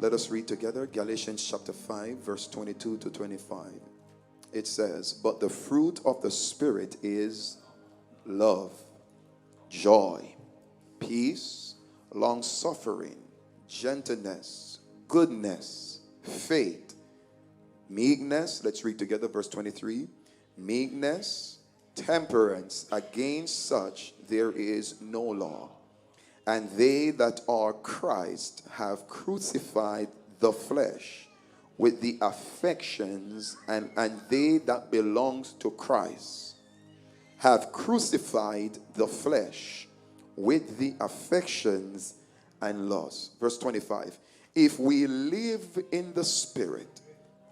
Let us read together Galatians chapter 5, verse 22 to 25. It says, "But the fruit of the Spirit is love, joy, peace, long-suffering, gentleness, goodness, faith, meekness." Let's read together verse 23. "Meekness, temperance. Against such there is no law. And they that are Christ have crucified the flesh with the affections, and they that belongs to Christ have crucified the flesh with the affections and lusts." Verse 25. "If we live in the Spirit,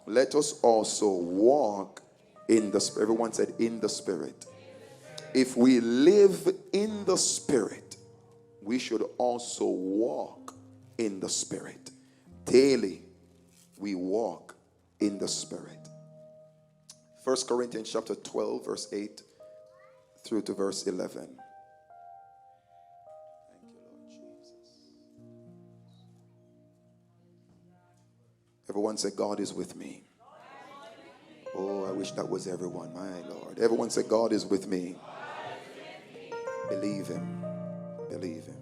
let us also walk in the Spirit." Everyone said, "In the Spirit." If we live in the Spirit, we should also walk in the Spirit. Daily, we walk in the Spirit. 1 Corinthians chapter 12, verse 8 through to verse 11. Thank you, Lord Jesus. Everyone say, "God is with me." Oh, I wish that was everyone, my Lord. Everyone say, "God is with me." Believe him. Believe him.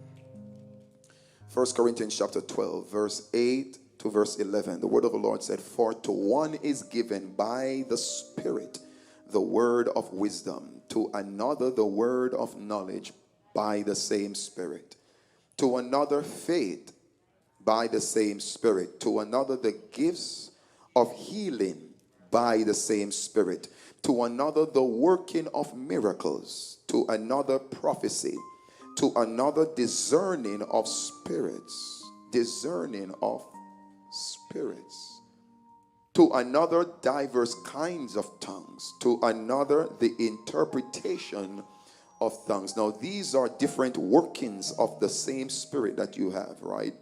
1 Corinthians chapter 12, verse 8 to verse 11. The word of the Lord said, "For to one is given by the Spirit the word of wisdom, to another the word of knowledge by the same Spirit, to another faith by the same Spirit, to another the gifts of healing by the same Spirit, to another the working of miracles, to another prophecy, to another discerning of spirits," "to another diverse kinds of tongues, to another the interpretation of tongues." Now these are different workings of the same Spirit that you have, right?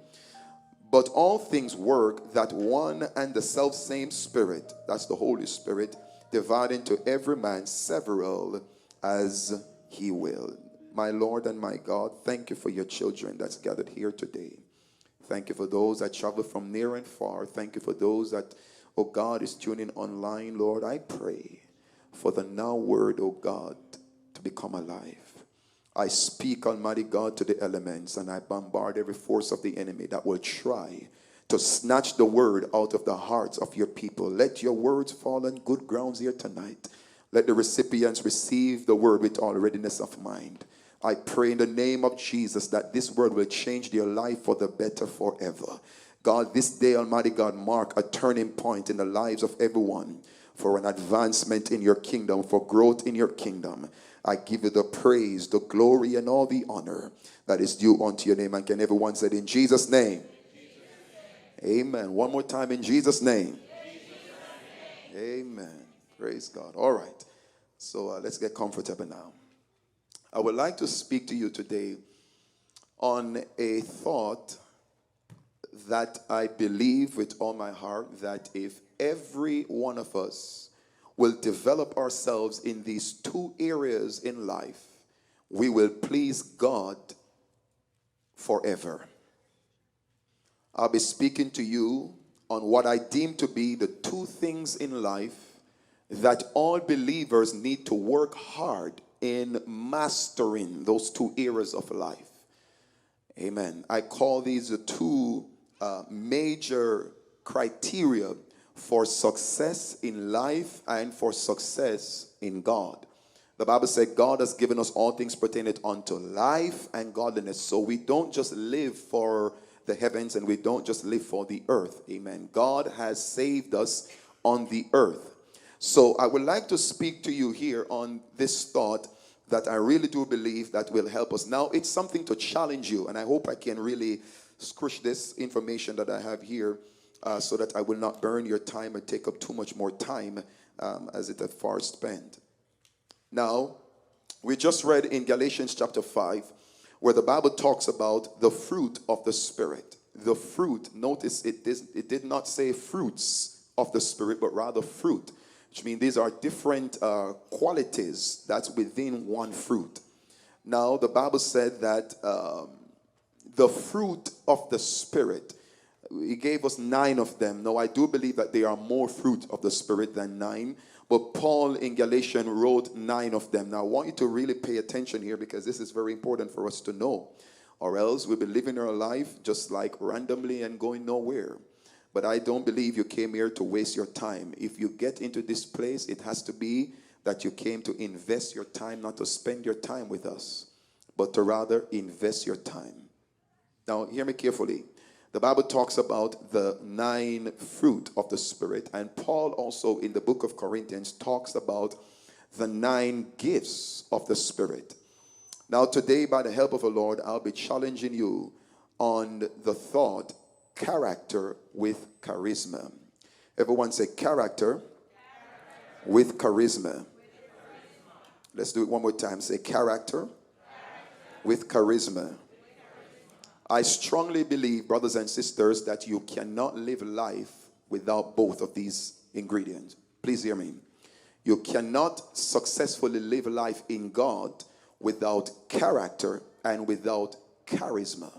"But all things work that one and the self same Spirit," that's the Holy Spirit, "dividing to every man several as he will." My Lord and my God, thank you for your children that's gathered here today. Thank you for those that travel from near and far. Thank you for those that, oh God, is tuning online. Lord, I pray for the now word, oh God, to become alive. I speak, Almighty God, to the elements, and I bombard every force of the enemy that will try to snatch the word out of the hearts of your people. Let your words fall on good grounds here tonight. Let the recipients receive the word with all readiness of mind. I pray in the name of Jesus that this word will change their life for the better forever. God, this day, Almighty God, mark a turning point in the lives of everyone for an advancement in your kingdom, for growth in your kingdom. I give you the praise, the glory, and all the honor that is due unto your name. And can everyone say it in Jesus' name? Amen. One more time, in Jesus' name. Amen. Praise God. All right. So let's get comfortable now. I would like to speak to you today on a thought that I believe with all my heart, that if every one of us will develop ourselves in these two areas in life, we will please God forever. I'll be speaking to you on what I deem to be the two things in life that all believers need to work hard in mastering, those two areas of life. Amen. I call these the two major criteria for success in life and for success in God. The Bible said God has given us all things pertaining unto life and godliness. So we don't just live for the heavens and we don't just live for the earth. Amen. God has saved us on the earth. So I would like to speak to you here on this thought that I really do believe that will help us. Now, it's something to challenge you, and I hope I can really squish this information that I have here so that I will not burn your time and take up too much more time as it is far spent. Now, we just read in Galatians chapter 5 where the Bible talks about the fruit of the Spirit. The fruit, notice it did not say fruits of the Spirit, but rather fruit, which means these are different qualities that's within one fruit. Now, the Bible said that the fruit of the Spirit, He gave us 9 of them. Now, I do believe that there are more fruit of the Spirit than 9. But Paul in Galatians wrote 9 of them. Now, I want you to really pay attention here because this is very important for us to know. Or else we'll be living our life just like randomly and going nowhere. But I don't believe you came here to waste your time. If you get into this place, it has to be that you came to invest your time, not to spend your time with us, but to rather invest your time. Now, hear me carefully. The Bible talks about the 9 fruit of the Spirit. And Paul also in the book of Corinthians talks about the 9 gifts of the Spirit. Now today, by the help of the Lord, I'll be challenging you on the thought, character with charisma. Everyone say character with charisma. Let's do it one more time. Say character with charisma. I strongly believe, brothers and sisters, that you cannot live life without both of these ingredients. Please hear me. You cannot successfully live life in God without character and without charisma.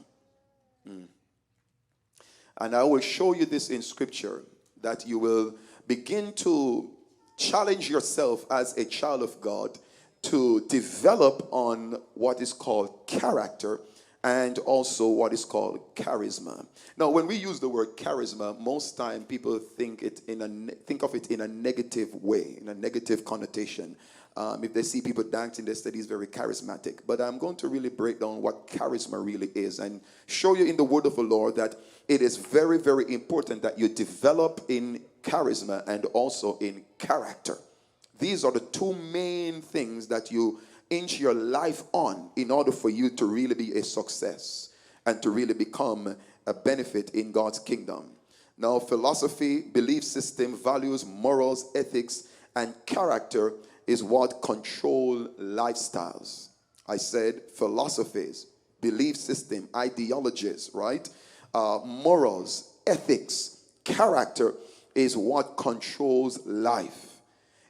And I will show you this in scripture, that you will begin to challenge yourself as a child of God to develop on what is called character and also what is called charisma. Now, when we use the word charisma, most time people think of it in a negative way, in a negative connotation. If they see people dancing, they say he's very charismatic. But I'm going to really break down what charisma really is and show you in the word of the Lord that it is very, very important that you develop in charisma and also in character. These are the 2 main things that you inch your life on in order for you to really be a success and to really become a benefit in God's kingdom. Now, philosophy, belief system, values, morals, ethics, and character is what control lifestyles. I said philosophies, belief system, ideologies, right? Morals, ethics, character is what controls life.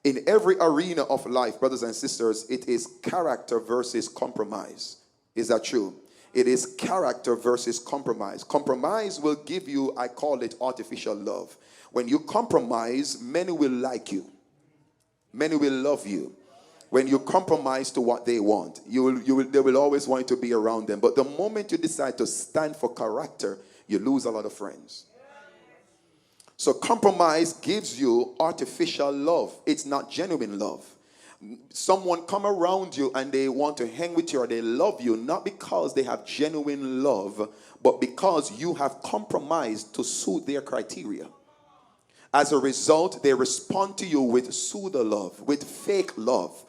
In every arena of life, brothers and sisters, it is character versus compromise. Is that true? It is character versus compromise. Compromise will give you, I call it artificial love. When you compromise, many will like you. Many will love you. When you compromise to what they want, they will always want you to be around them. But the moment you decide to stand for character, you lose a lot of friends. So compromise gives you artificial love. It's not genuine love. Someone come around you and they want to hang with you or they love you, not because they have genuine love, but because you have compromised to suit their criteria. As a result, they respond to you with pseudo love, with fake love.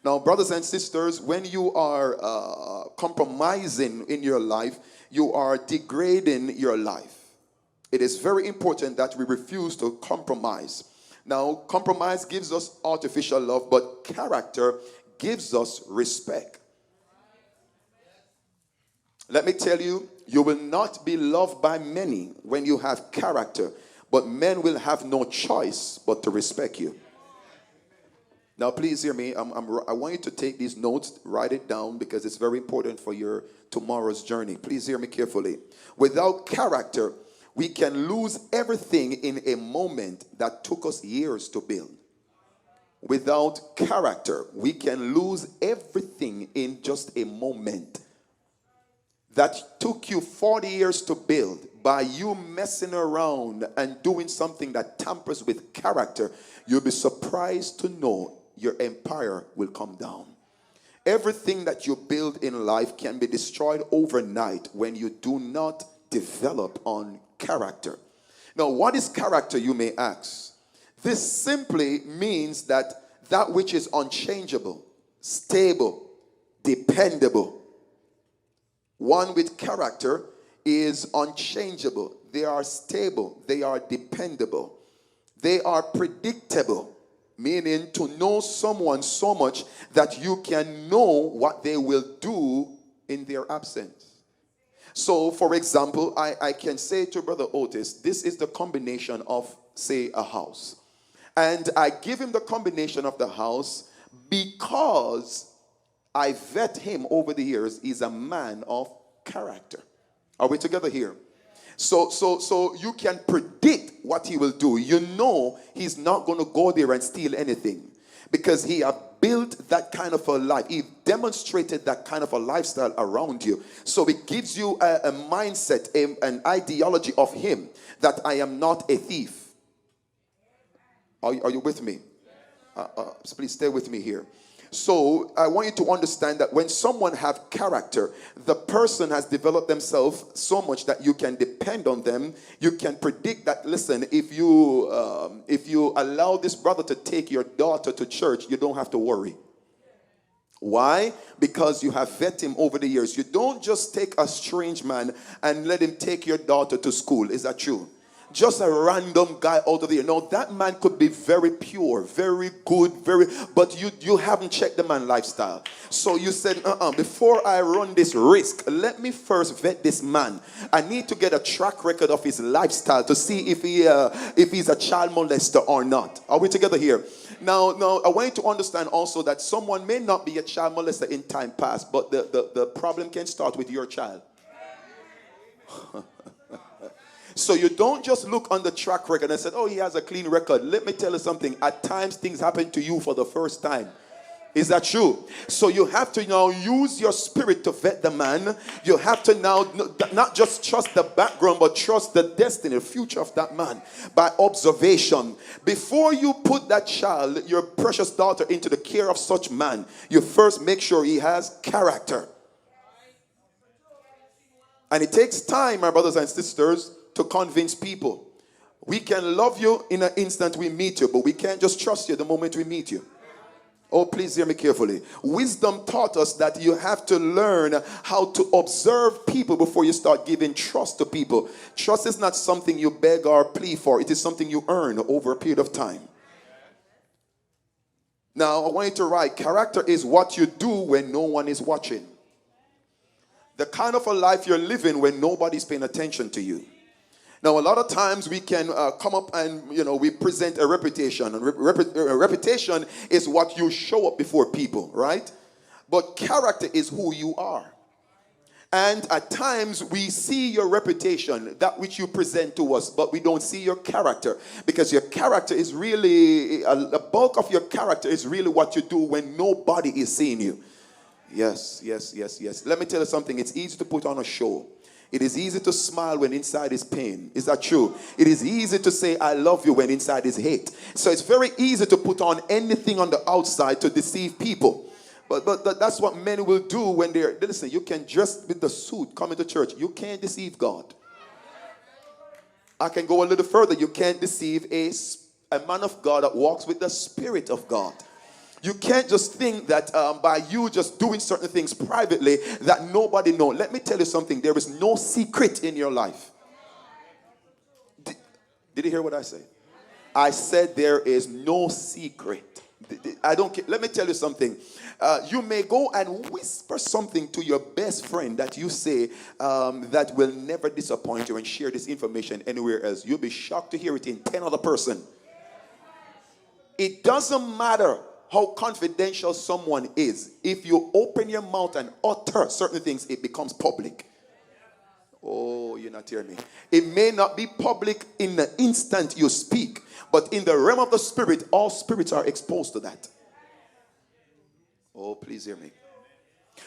Now, brothers and sisters, when you are compromising in your life, you are degrading your life. It is very important that we refuse to compromise. Now, compromise gives us artificial love, but character gives us respect. Let me tell you, you will not be loved by many when you have character, but men will have no choice but to respect you. Now, please hear me. I want you to take these notes, write it down, because it's very important for your tomorrow's journey. Please hear me carefully. Without character, we can lose everything in a moment that took us years to build. Without character, we can lose everything in just a moment that took you 40 years to build. By you messing around and doing something that tampers with character, you'll be surprised to know your empire will come down. Everything that you build in life can be destroyed overnight when you do not develop on character. Now, what is character, you may ask? This simply means that which is unchangeable, stable, dependable. One with character is unchangeable. They are stable. They are dependable. They are predictable, meaning to know someone so much that you can know what they will do in their absence. So, for example, I can say to Brother Otis, this is the combination of, say, a house. And I give him the combination of the house because I vet him over the years. He's a man of character. Are we together here? So you can predict what he will do. You know he's not going to go there and steal anything, because he have built that kind of a life. He demonstrated that kind of a lifestyle around you. So it gives you a mindset, an ideology of him, that I am not a thief. Are you with me? Please stay with me here. So I want you to understand that when someone have character, the person has developed themselves so much that you can depend on them. You can predict that, listen, if you allow this brother to take your daughter to church, you don't have to worry. Why? Because you have vetted him over the years. You don't just take a strange man and let him take your daughter to school. Is that true? Just a random guy out of there. No, that man could be very pure, very good, but you haven't checked the man's lifestyle. So you said, before I run this risk, let me first vet this man. I need to get a track record of his lifestyle to see if he's a child molester or not. Are we together here? Now, I want you to understand also that someone may not be a child molester in time past, but the problem can start with your child. So you don't just look on the track record and say, oh, he has a clean record. Let me tell you something. At times, things happen to you for the first time. Is that true? So you have to now use your spirit to vet the man. You have to now not just trust the background, but trust the destiny, the future of that man by observation. Before you put that child, your precious daughter, into the care of such man, you first make sure he has character. And it takes time, my brothers and sisters, to convince people. We can love you in an instant we meet you, but we can't just trust you the moment we meet you. Oh, please hear me carefully. Wisdom taught us that you have to learn how to observe people before you start giving trust to people. Trust is not something you beg or plead for. It is something you earn over a period of time. Now, I want you to write, character is what you do when no one is watching. The kind of a life you're living when nobody's paying attention to you. Now, a lot of times we can come up and, we present a reputation. And a reputation is what you show up before people, right? But character is who you are. And at times we see your reputation, that which you present to us, but we don't see your character. Because your character is really, the bulk of your character is really what you do when nobody is seeing you. Yes. Let me tell you something. It's easy to put on a show. It is easy to smile when inside is pain. Is that true? It is easy to say, I love you when inside is hate. So it's very easy to put on anything on the outside to deceive people. But that's what men will do when listen, you can dress with the suit, come into church. You can't deceive God. I can go a little further. You can't deceive a man of God that walks with the Spirit of God. You can't just think that by you just doing certain things privately that nobody knows. Let me tell you something. There is no secret in your life. Did you hear what I said? I said there is no secret. I don't care. Let me tell you something. You may go and whisper something to your best friend that you say that will never disappoint you, and share this information anywhere else. You'll be shocked to hear it in 10 other person. It doesn't matter how confidential someone is. If you open your mouth and utter certain things, it becomes public. Oh, you're not hearing me. It may not be public in the instant you speak, but in the realm of the spirit, all spirits are exposed to that. Oh, please hear me.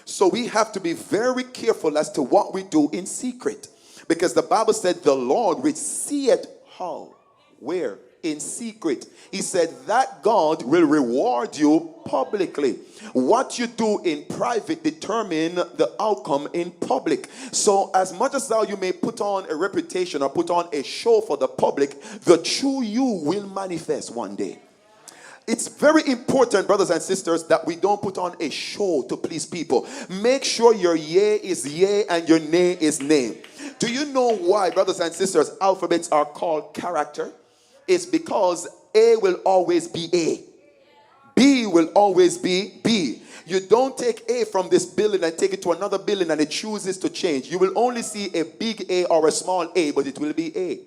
So we have to be very careful as to what we do in secret. Because the Bible said the Lord which seeth how, where, in secret. He said that God will reward you publicly. What you do in private determine the outcome in public. So as much as how you may put on a reputation or put on a show for the public, the true you will manifest one day. It's very important, brothers and sisters, that we don't put on a show to please people. Make sure your yea is yea and your nay is nay. Do you know why, brothers and sisters, alphabets are called character? It's because A will always be A. B will always be B. You don't take A from this building and take it to another building and it chooses to change. You will only see a big A or a small A, but it will be A.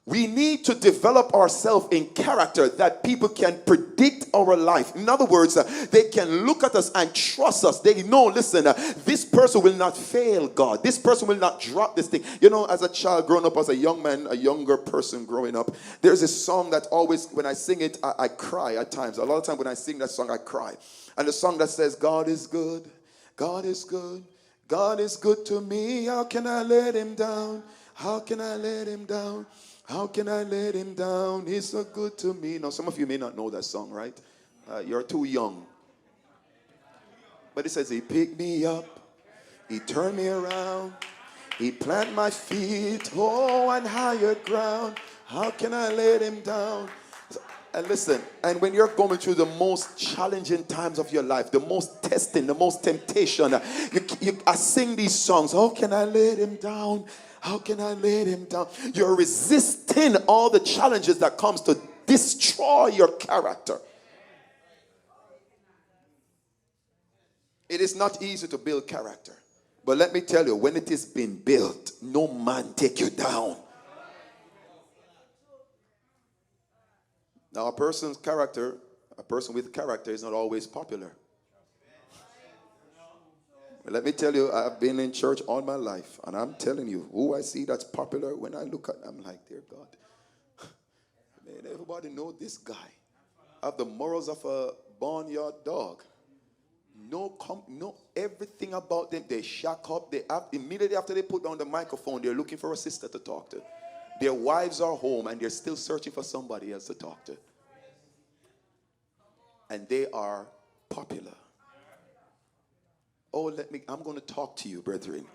We need to develop ourselves in character that people can predict our life. In other words, they can look at us and trust us. They know, listen, this person will not fail God. This person will not drop this thing. You know, as a child growing up, as a young man, a younger person growing up, there's a song that always, when I sing it, I cry at times. A lot of times when I sing that song, I cry. And the song that says, God is good, God is good, God is good to me. How can I let him down? How can I let him down? How can I let him down? He's so good to me. Now, some of you may not know that song, right? You're too young. But it says, he picked me up. He turned me around. He planted my feet, on higher ground. How can I let him down? And listen, and when you're going through the most challenging times of your life, the most testing, the most temptation, I sing these songs. How can I let him down? How can I let him down? You're resisting all the challenges that comes to destroy your character. It is not easy to build character. But let me tell you, when it is being built, no man take you down. Now, a person's character, a person with character is not always popular. But let me tell you, I've been in church all my life, and I'm telling you, who I see that's popular, when I look at them, I'm like, dear God, man, everybody know this guy. Have the morals of a barnyard dog. No, everything about them, they shack up. Immediately after they put down the microphone, they're looking for a sister to talk to. Their wives are home, and they're still searching for somebody else to talk to. And they are popular. Oh, I'm going to talk to you, brethren.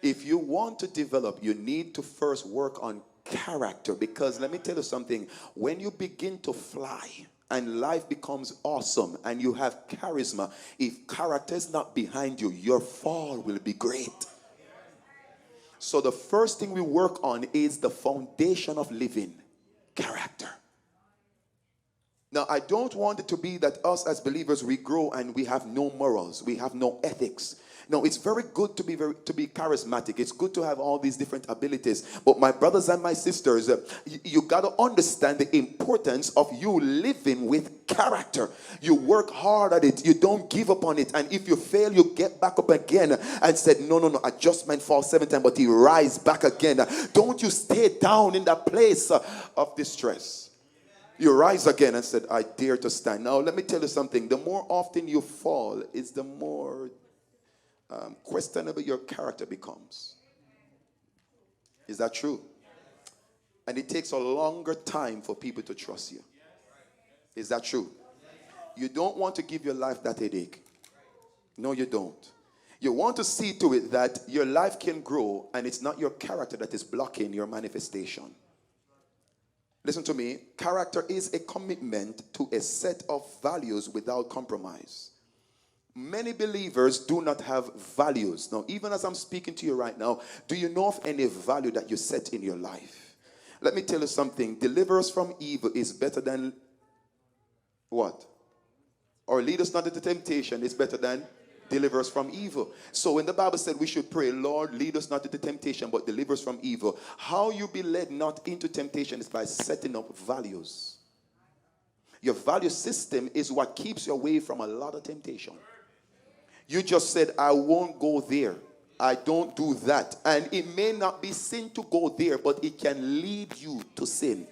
If you want to develop, you need to first work on character. Because let me tell you something. When you begin to fly and life becomes awesome and you have charisma, if character is not behind you, your fall will be great. So the first thing we work on is the foundation of living, character. Now, I don't want it to be that us as believers, we grow and we have no morals, we have no ethics. No, it's very good to be charismatic. It's good to have all these different abilities. But my brothers and my sisters, you got to understand the importance of you living with character. You work hard at it. You don't give up on it. And if you fail, you get back up again and said, no, adjustment falls 7 times, but he rise back again. Don't you stay down in that place of distress. You rise again and said, I dare to stand. Now, let me tell you something. The more often you fall, it's the more questionable your character becomes. Is that true? And it takes a longer time for people to trust you. Is that true? You don't want to give your life that headache. No, you don't. You want to see to it that your life can grow and it's not your character that is blocking your manifestation. Listen to me. Character is a commitment to a set of values without compromise. Many believers do not have values. Now, even as I'm speaking to you right now, do you know of any value that you set in your life? Let me tell you something. Deliver us from evil is better than what? Or lead us not into temptation is better than deliver us from evil. So when the Bible said we should pray, Lord, lead us not into temptation, but deliver us from evil. How you be led not into temptation is by setting up values. Your value system is what keeps you away from a lot of temptation. You just said, I won't go there. I don't do that. And it may not be sin to go there, but it can lead you to sin.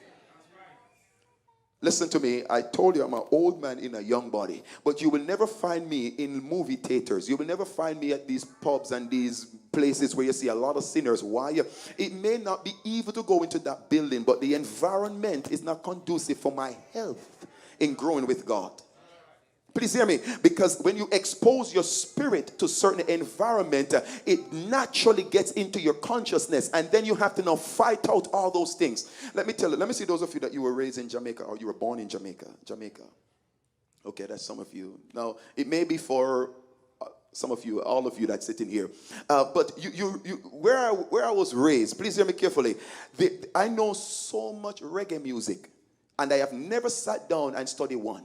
Listen to me. I told you I'm an old man in a young body. But you will never find me in movie theaters. You will never find me at these pubs and these places where you see a lot of sinners. Why? It may not be evil to go into that building, but the environment is not conducive for my health in growing with God. Please hear me, because when you expose your spirit to certain environment, it naturally gets into your consciousness, and then you have to now fight out all those things. Let me tell you, let me see those of you that you were raised in Jamaica or you were born in Jamaica. Okay, that's some of you. Now, it may be for some of you, all of you that sit in here. But where I was raised, please hear me carefully. I know so much reggae music, and I have never sat down and studied one.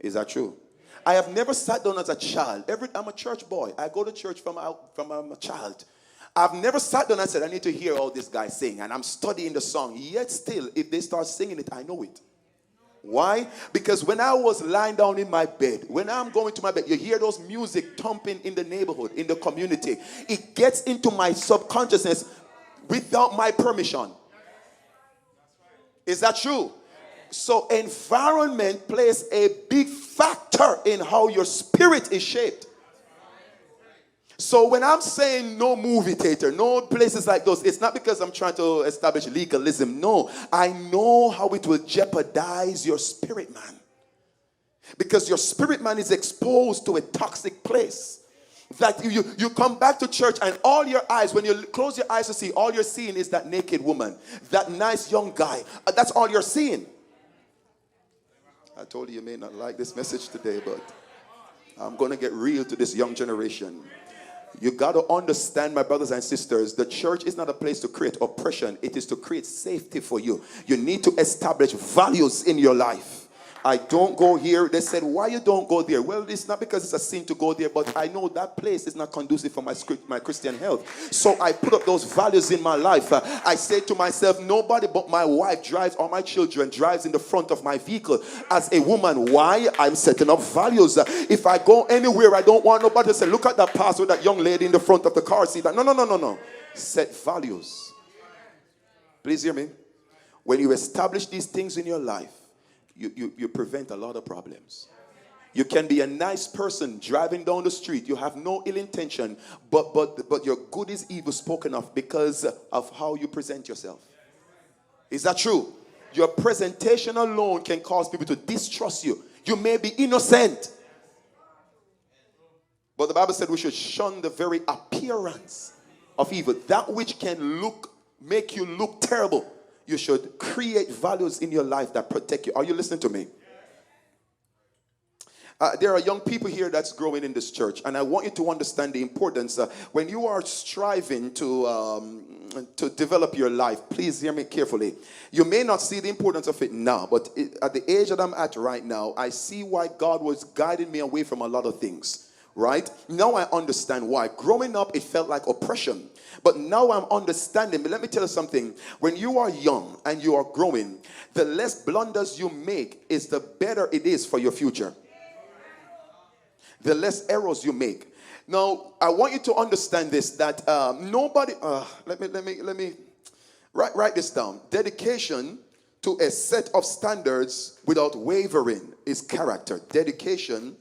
Is that true? I have never sat down as a child. I'm a church boy. I go to church from I'm a child. I've never sat down and said, I need to hear all this guy sing, and I'm studying the song. Yet still, if they start singing it, I know it. Why? Because when I was lying down in my bed, when I'm going to my bed, you hear those music thumping in the neighborhood, in the community. It gets into my subconsciousness without my permission. Is that true? So environment plays a big factor in how your spirit is shaped. So when I'm saying no movie theater, no places like those, it's not because I'm trying to establish legalism. No, I know how it will jeopardize your spirit man. Because your spirit man is exposed to a toxic place. That you come back to church and all your eyes, when you close your eyes to see, all you're seeing is that naked woman, that nice young guy. That's all you're seeing. I told you may not like this message today, but I'm going to get real to this young generation. You got to understand, my brothers and sisters, the church is not a place to create oppression. It is to create safety for you. You need to establish values in your life. I don't go here. They said, why you don't go there? Well, it's not because it's a sin to go there, but I know that place is not conducive for my Christian health. So I put up those values in my life. I say to myself, nobody but my wife drives, or my children drives in the front of my vehicle. As a woman, why? I'm setting up values. If I go anywhere, I don't want nobody to say, look at that pastor, that young lady in the front of the car seat. No. Set values. Please hear me. When you establish these things in your life, you prevent a lot of problems. You can be a nice person driving down the street. You have no ill intention, but your good is evil spoken of because of how you present yourself. Is that true? Your presentation alone can cause people to distrust you. You may be innocent, but the Bible said we should shun the very appearance of evil. That which can make you look terrible. You should create values in your life that protect you. Are you listening to me? There are young people here that's growing in this church, and I want you to understand the importance. When you are striving to develop your life, please hear me carefully. You may not see the importance of it now, but at the age that I'm at right now, I see why God was guiding me away from a lot of things. Right? Now I understand why. Growing up, it felt like oppression. But now I'm understanding. But let me tell you something. When you are young and you are growing, the less blunders you make is the better it is for your future. The less errors you make. Now, I want you to understand this, that nobody, let me write this down. Dedication to a set of standards without wavering is character. Dedication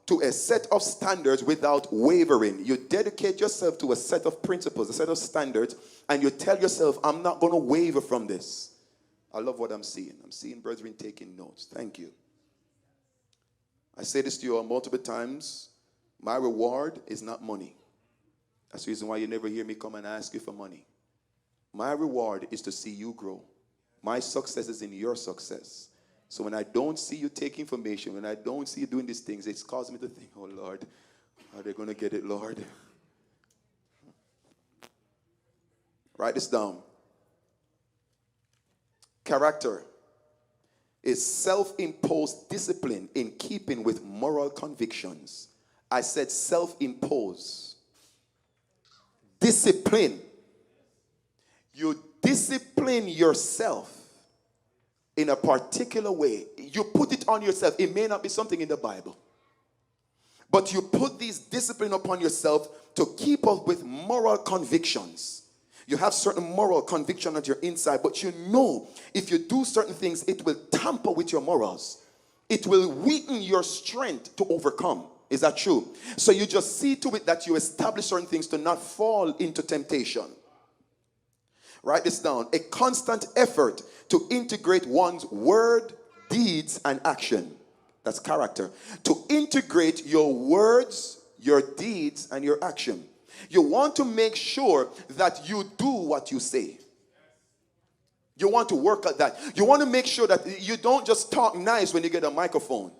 to a set of standards without wavering. You dedicate yourself to a set of principles, a set of standards, and you tell yourself, I'm not going to waver from this. I love what I'm seeing. I'm seeing brethren taking notes. Thank you. I say this to you all multiple times. My reward is not money. That's the reason why you never hear me come and ask you for money. My reward is to see you grow. My success is in your success. So when I don't see you take information, when I don't see you doing these things, it's causing me to think, oh Lord, are they going to get it, Lord? Write this down. Character is self-imposed discipline in keeping with moral convictions. I said self-imposed. Discipline. You discipline yourself in a particular way. You put it on yourself. It may not be something in the Bible, but you put these discipline upon yourself to keep up with moral convictions. You have certain moral conviction at your inside, but you know if you do certain things, it will tamper with your morals. It will weaken your strength to overcome. Is that true? So you just see to it that you establish certain things to not fall into temptation. Write this down. A constant effort to integrate one's word, deeds, and action. That's character. To integrate your words, your deeds, and your action. You want to make sure that you do what you say. You want to work at that. You want to make sure that you don't just talk nice when you get a microphone.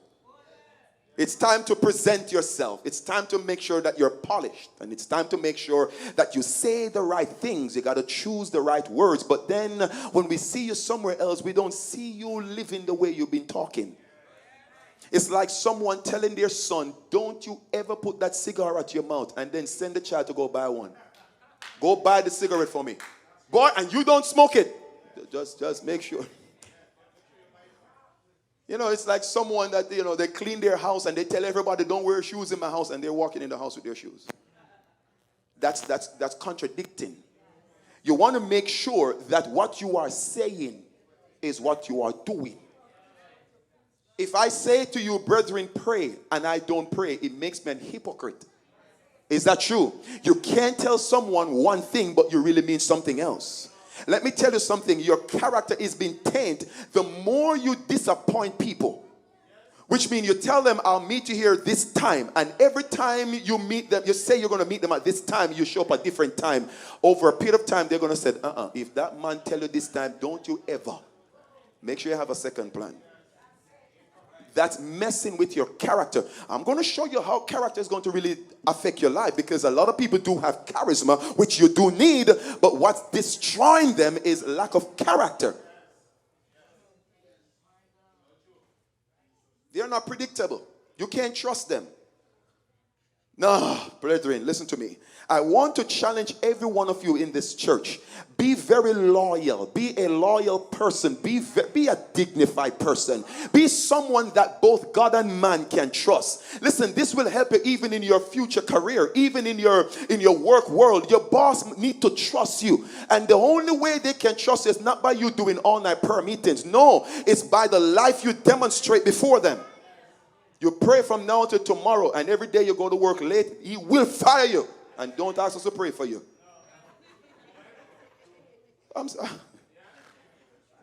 It's time to present yourself. It's time to make sure that you're polished. And it's time to make sure that you say the right things. You got to choose the right words. But then when we see you somewhere else, we don't see you living the way you've been talking. It's like someone telling their son, don't you ever put that cigar at your mouth and then send the child to go buy one. Go buy the cigarette for me. Boy, and you don't smoke it. Just make sure. You know, it's like someone that, they clean their house and they tell everybody don't wear shoes in my house, and they're walking in the house with their shoes. That's contradicting. You want to make sure that what you are saying is what you are doing. If I say to you, brethren, pray, and I don't pray, it makes me a hypocrite. Is that true? You can't tell someone one thing, but you really mean something else. Let me tell you something. Your character is being tainted the more you disappoint people. Which means you tell them, I'll meet you here this time. And every time you meet them, you say you're going to meet them at this time, you show up at a different time. Over a period of time, they're going to say, if that man tell you this time, don't you ever. Make sure you have a second plan. That's messing with your character. I'm going to show you how character is going to really affect your life, because a lot of people do have charisma, which you do need, but what's destroying them is lack of character. They're not predictable. You can't trust them. No, brethren, listen to me. I want to challenge every one of you in this church. Be very loyal. Be a loyal person. Be a dignified person. Be someone that both God and man can trust. Listen, this will help you even in your future career, even in your work world. Your boss need to trust you. And the only way they can trust you is not by you doing all-night prayer meetings. No, it's by the life you demonstrate before them. You pray from now to tomorrow, and every day you go to work late, he will fire you. And don't ask us to pray for you. I'm sorry.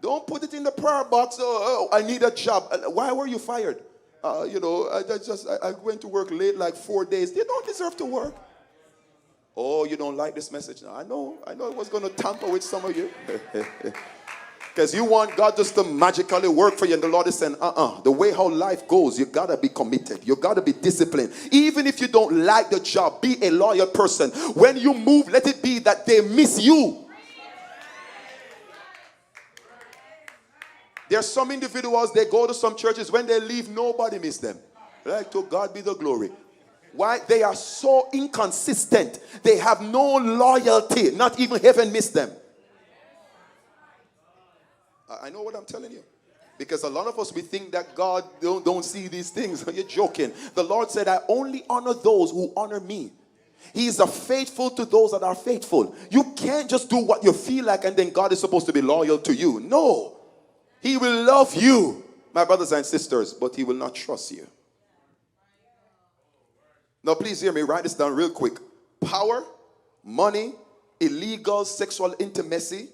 Don't put it in the prayer box. Oh, I need a job. Why were you fired? I went to work late like 4 days. They don't deserve to work. Oh, you don't like this message? No, I know it was going to tamper with some of you. Because you want God just to magically work for you, and the Lord is saying, the way how life goes, you got to be committed. You got to be disciplined. Even if you don't like the job, be a loyal person. When you move, let it be that they miss you. There are some individuals, they go to some churches, when they leave, nobody miss them. Like, to God be the glory. Why? They are so inconsistent. They have no loyalty. Not even heaven miss them. I know what I'm telling you. Because a lot of us, we think that God don't see these things. You're joking. The Lord said, I only honor those who honor me. He is faithful to those that are faithful. You can't just do what you feel like and then God is supposed to be loyal to you. No. He will love you, my brothers and sisters, but he will not trust you. Now, please hear me. Write this down real quick. Power, money, illegal sexual intimacy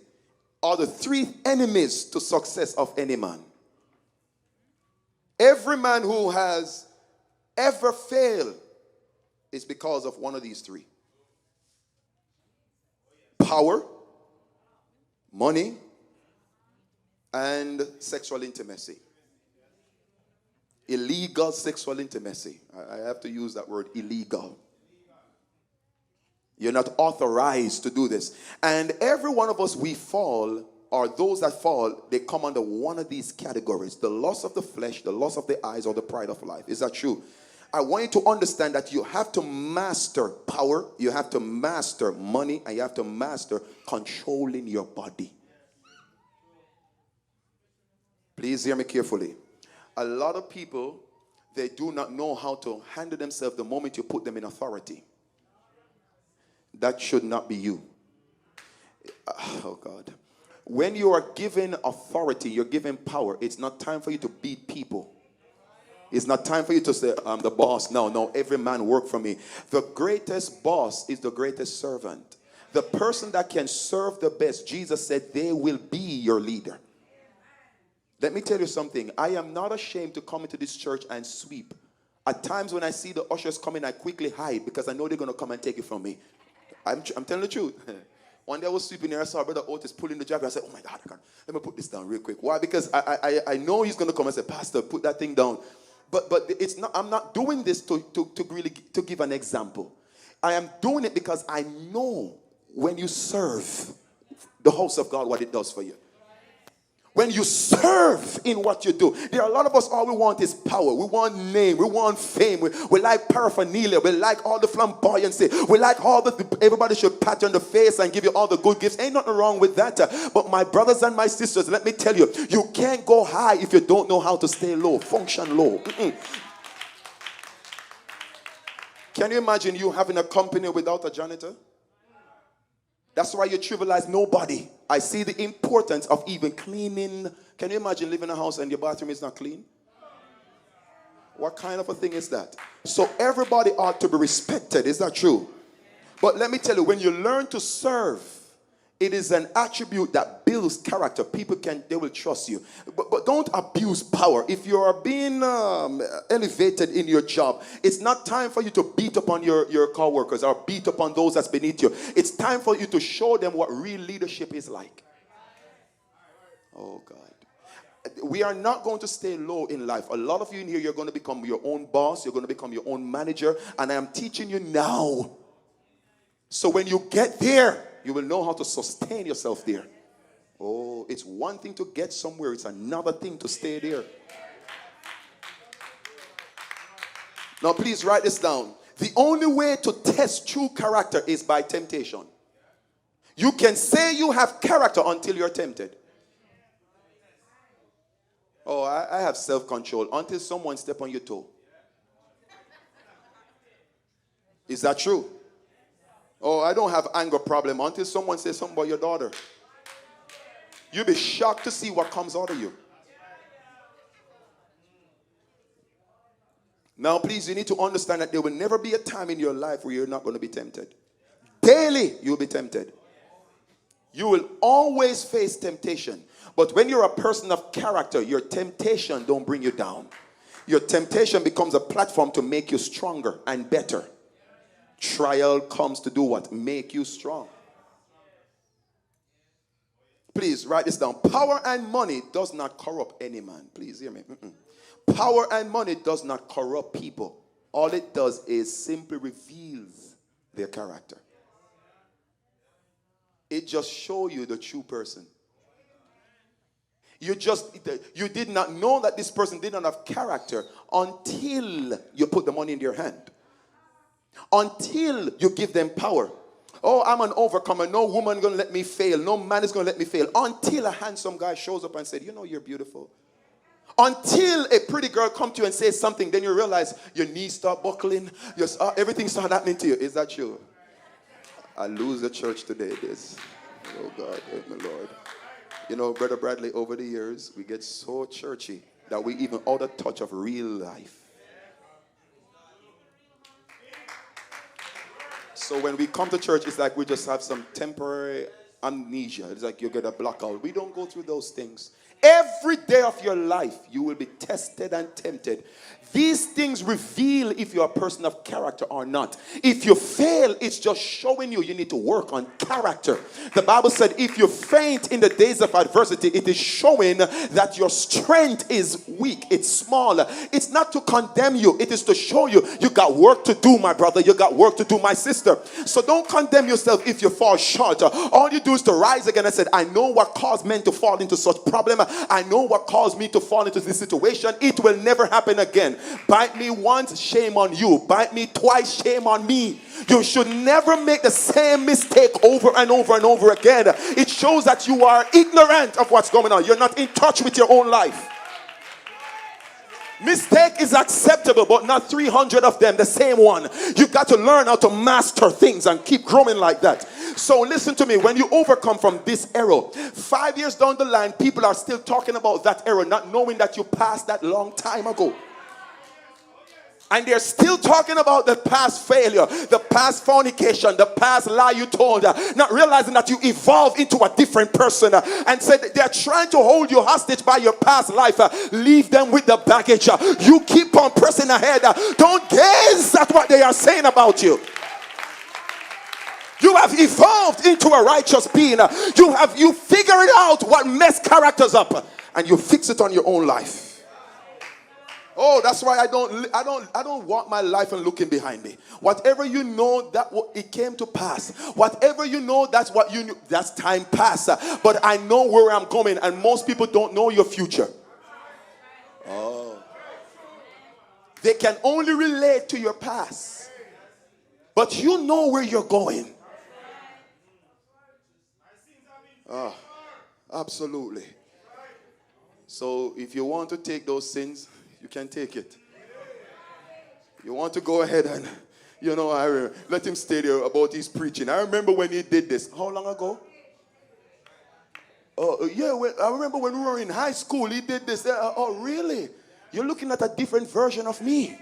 are the three enemies to success of any man. Every man who has ever failed is because of one of these three. Power, money, and sexual intimacy. Illegal sexual intimacy. I have to use that word, illegal. You're not authorized to do this. And every one of us, we fall, or those that fall, they come under one of these categories. The lust of the flesh, the lust of the eyes, or the pride of life. Is that true? I want you to understand that you have to master power, you have to master money, and you have to master controlling your body. Please hear me carefully. A lot of people, they do not know how to handle themselves the moment you put them in authority. That should not be you. Oh God. When you are given authority, you're given power, it's not time for you to beat people. It's not time for you to say, I'm the boss. No, every man work for me. The greatest boss is the greatest servant. The person that can serve the best, Jesus said, they will be your leader. Let me tell you something. I am not ashamed to come into this church and sweep. At times when I see the ushers coming, I quickly hide because I know they're going to come and take it from me. I'm telling the truth. One day I was sweeping there, I saw Brother Otis pulling the jacket. I said, oh my God, let me put this down real quick. Why? Because I know he's going to come and say, Pastor, put that thing down. But it's not. I'm not doing this to really to give an example. I am doing it because I know when you serve the house of God what it does for you. When you serve in what you do. There are a lot of us, all we want is power. We want name. We want fame. We like paraphernalia. We like all the flamboyancy. We like all everybody should pat you on the face and give you all the good gifts. Ain't nothing wrong with that. But my brothers and my sisters, let me tell you, you can't go high if you don't know how to stay low. Function low. Can you imagine you having a company without a janitor? That's why you trivialize nobody. I see the importance of even cleaning. Can you imagine living in a house and your bathroom is not clean? What kind of a thing is that? So everybody ought to be respected. Is that true? But let me tell you, when you learn to serve, it is an attribute that builds character. They will trust you. But don't abuse power. If you are being elevated in your job, it's not time for you to beat upon your co-workers or beat upon those that's beneath you. It's time for you to show them what real leadership is like. Oh, God. We are not going to stay low in life. A lot of you in here, you're going to become your own boss. You're going to become your own manager. And I am teaching you now. So when you get there, you will know how to sustain yourself there. Oh, it's one thing to get somewhere. It's another thing to stay there. Now, please write this down. The only way to test true character is by temptation. You can say you have character until you're tempted. Oh, I have self-control until someone steps on your toe. Is that true? Oh, I don't have anger problem until someone says something about your daughter. You'll be shocked to see what comes out of you. Now, please, you need to understand that there will never be a time in your life where you're not going to be tempted. Daily, you'll be tempted. You will always face temptation. But when you're a person of character, your temptation don't bring you down. Your temptation becomes a platform to make you stronger and better. Trial comes to do what? Make you strong. Please write this down. Power and money does not corrupt any man. Please hear me. Power and money does not corrupt people. All it does is simply reveals their character. It just shows you the true person. You did not know that this person did not have character until you put the money in their hand. Until you give them power. Oh, I'm an overcomer. No woman going to let me fail. No man is going to let me fail. Until a handsome guy shows up and said, you know, you're beautiful. Until a pretty girl comes to you and says something, then you realize your knees start buckling. Everything starts happening to you. Is that true? I lose the church today. Oh, God, help me, Lord. You know, Brother Bradley, over the years, we get so churchy that we even out of touch of real life. So when we come to church, it's like we just have some temporary amnesia. It's like you get a blackout. We don't go through those things. Every day of your life, you will be tested and tempted. These things reveal if you're a person of character or not. If you fail, it's just showing you need to work on character. The Bible said if you faint in the days of adversity, it is showing that your strength is weak. It's small. It's not to condemn you. It is to show you got work to do, my brother. You got work to do, my sister. So don't condemn yourself if you fall short. All you do is to rise again and say, I know what caused men to fall into such problem. I know what caused me to fall into this situation. It will never happen again. Bite me once, shame on you. Bite me twice, shame on me. You should never make the same mistake over and over and over again. It shows that you are ignorant of what's going on. You're not in touch with your own life. Mistake is acceptable, but not 300 of them, the same one. You've got to learn how to master things and keep growing like that. So listen to me, when you overcome from this error, 5 years down the line, people are still talking about that error, not knowing that you passed that long time ago. And they're still talking about the past failure, the past fornication, the past lie you told, not realizing that you evolved into a different person, and said they're trying to hold you hostage by your past life. Leave them with the baggage. You keep on pressing ahead. Don't gaze at what they are saying about you. You have evolved into a righteous being. You figured out what messed characters up, and you fix it on your own life. Oh, that's why I don't want my life and looking behind me. Whatever you know, that it came to pass. Whatever you know, that's what you knew. That's time past. But I know where I'm going, and most people don't know your future. Oh, they can only relate to your past, but you know where you're going. Oh, absolutely. So if you want to take those sins, you can take it. You want to go ahead and, let him stay there about his preaching. I remember when he did this. How long ago? Oh, yeah, I remember when we were in high school, he did this. Oh, really? You're looking at a different version of me.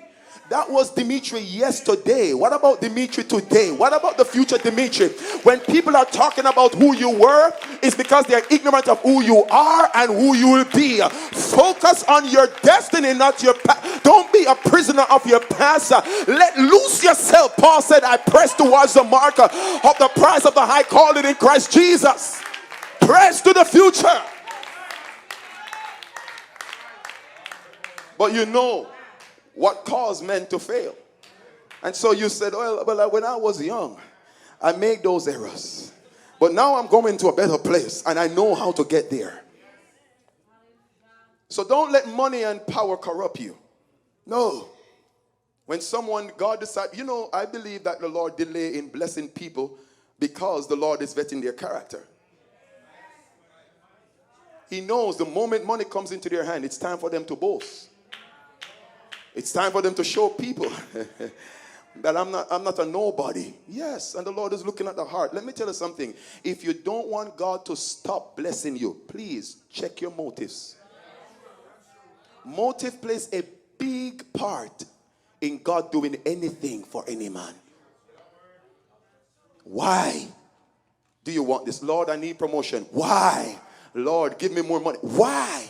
That was Demetri yesterday. What about Demetri today? What about the future Demetri? When people are talking about who you were, it's because they're ignorant of who you are and who you will be. Focus on your destiny, not your past. Don't be a prisoner of your past. Let loose yourself. Paul said, I press towards the mark of the prize of the high calling in Christ Jesus. Press to the future. But you know what caused men to fail. And so you said, well, when I was young, I made those errors. But now I'm going to a better place, and I know how to get there. So don't let money and power corrupt you. No. When God decides, I believe that the Lord delay in blessing people because the Lord is vetting their character. He knows the moment money comes into their hand, it's time for them to boast. It's time for them to show people that I'm not a nobody. Yes, and the Lord is looking at the heart. Let me tell you something. If you don't want God to stop blessing you, please check your motives. Motive plays a big part in God doing anything for any man. Why do you want this? Lord, I need promotion. Why? Lord, give me more money. Why?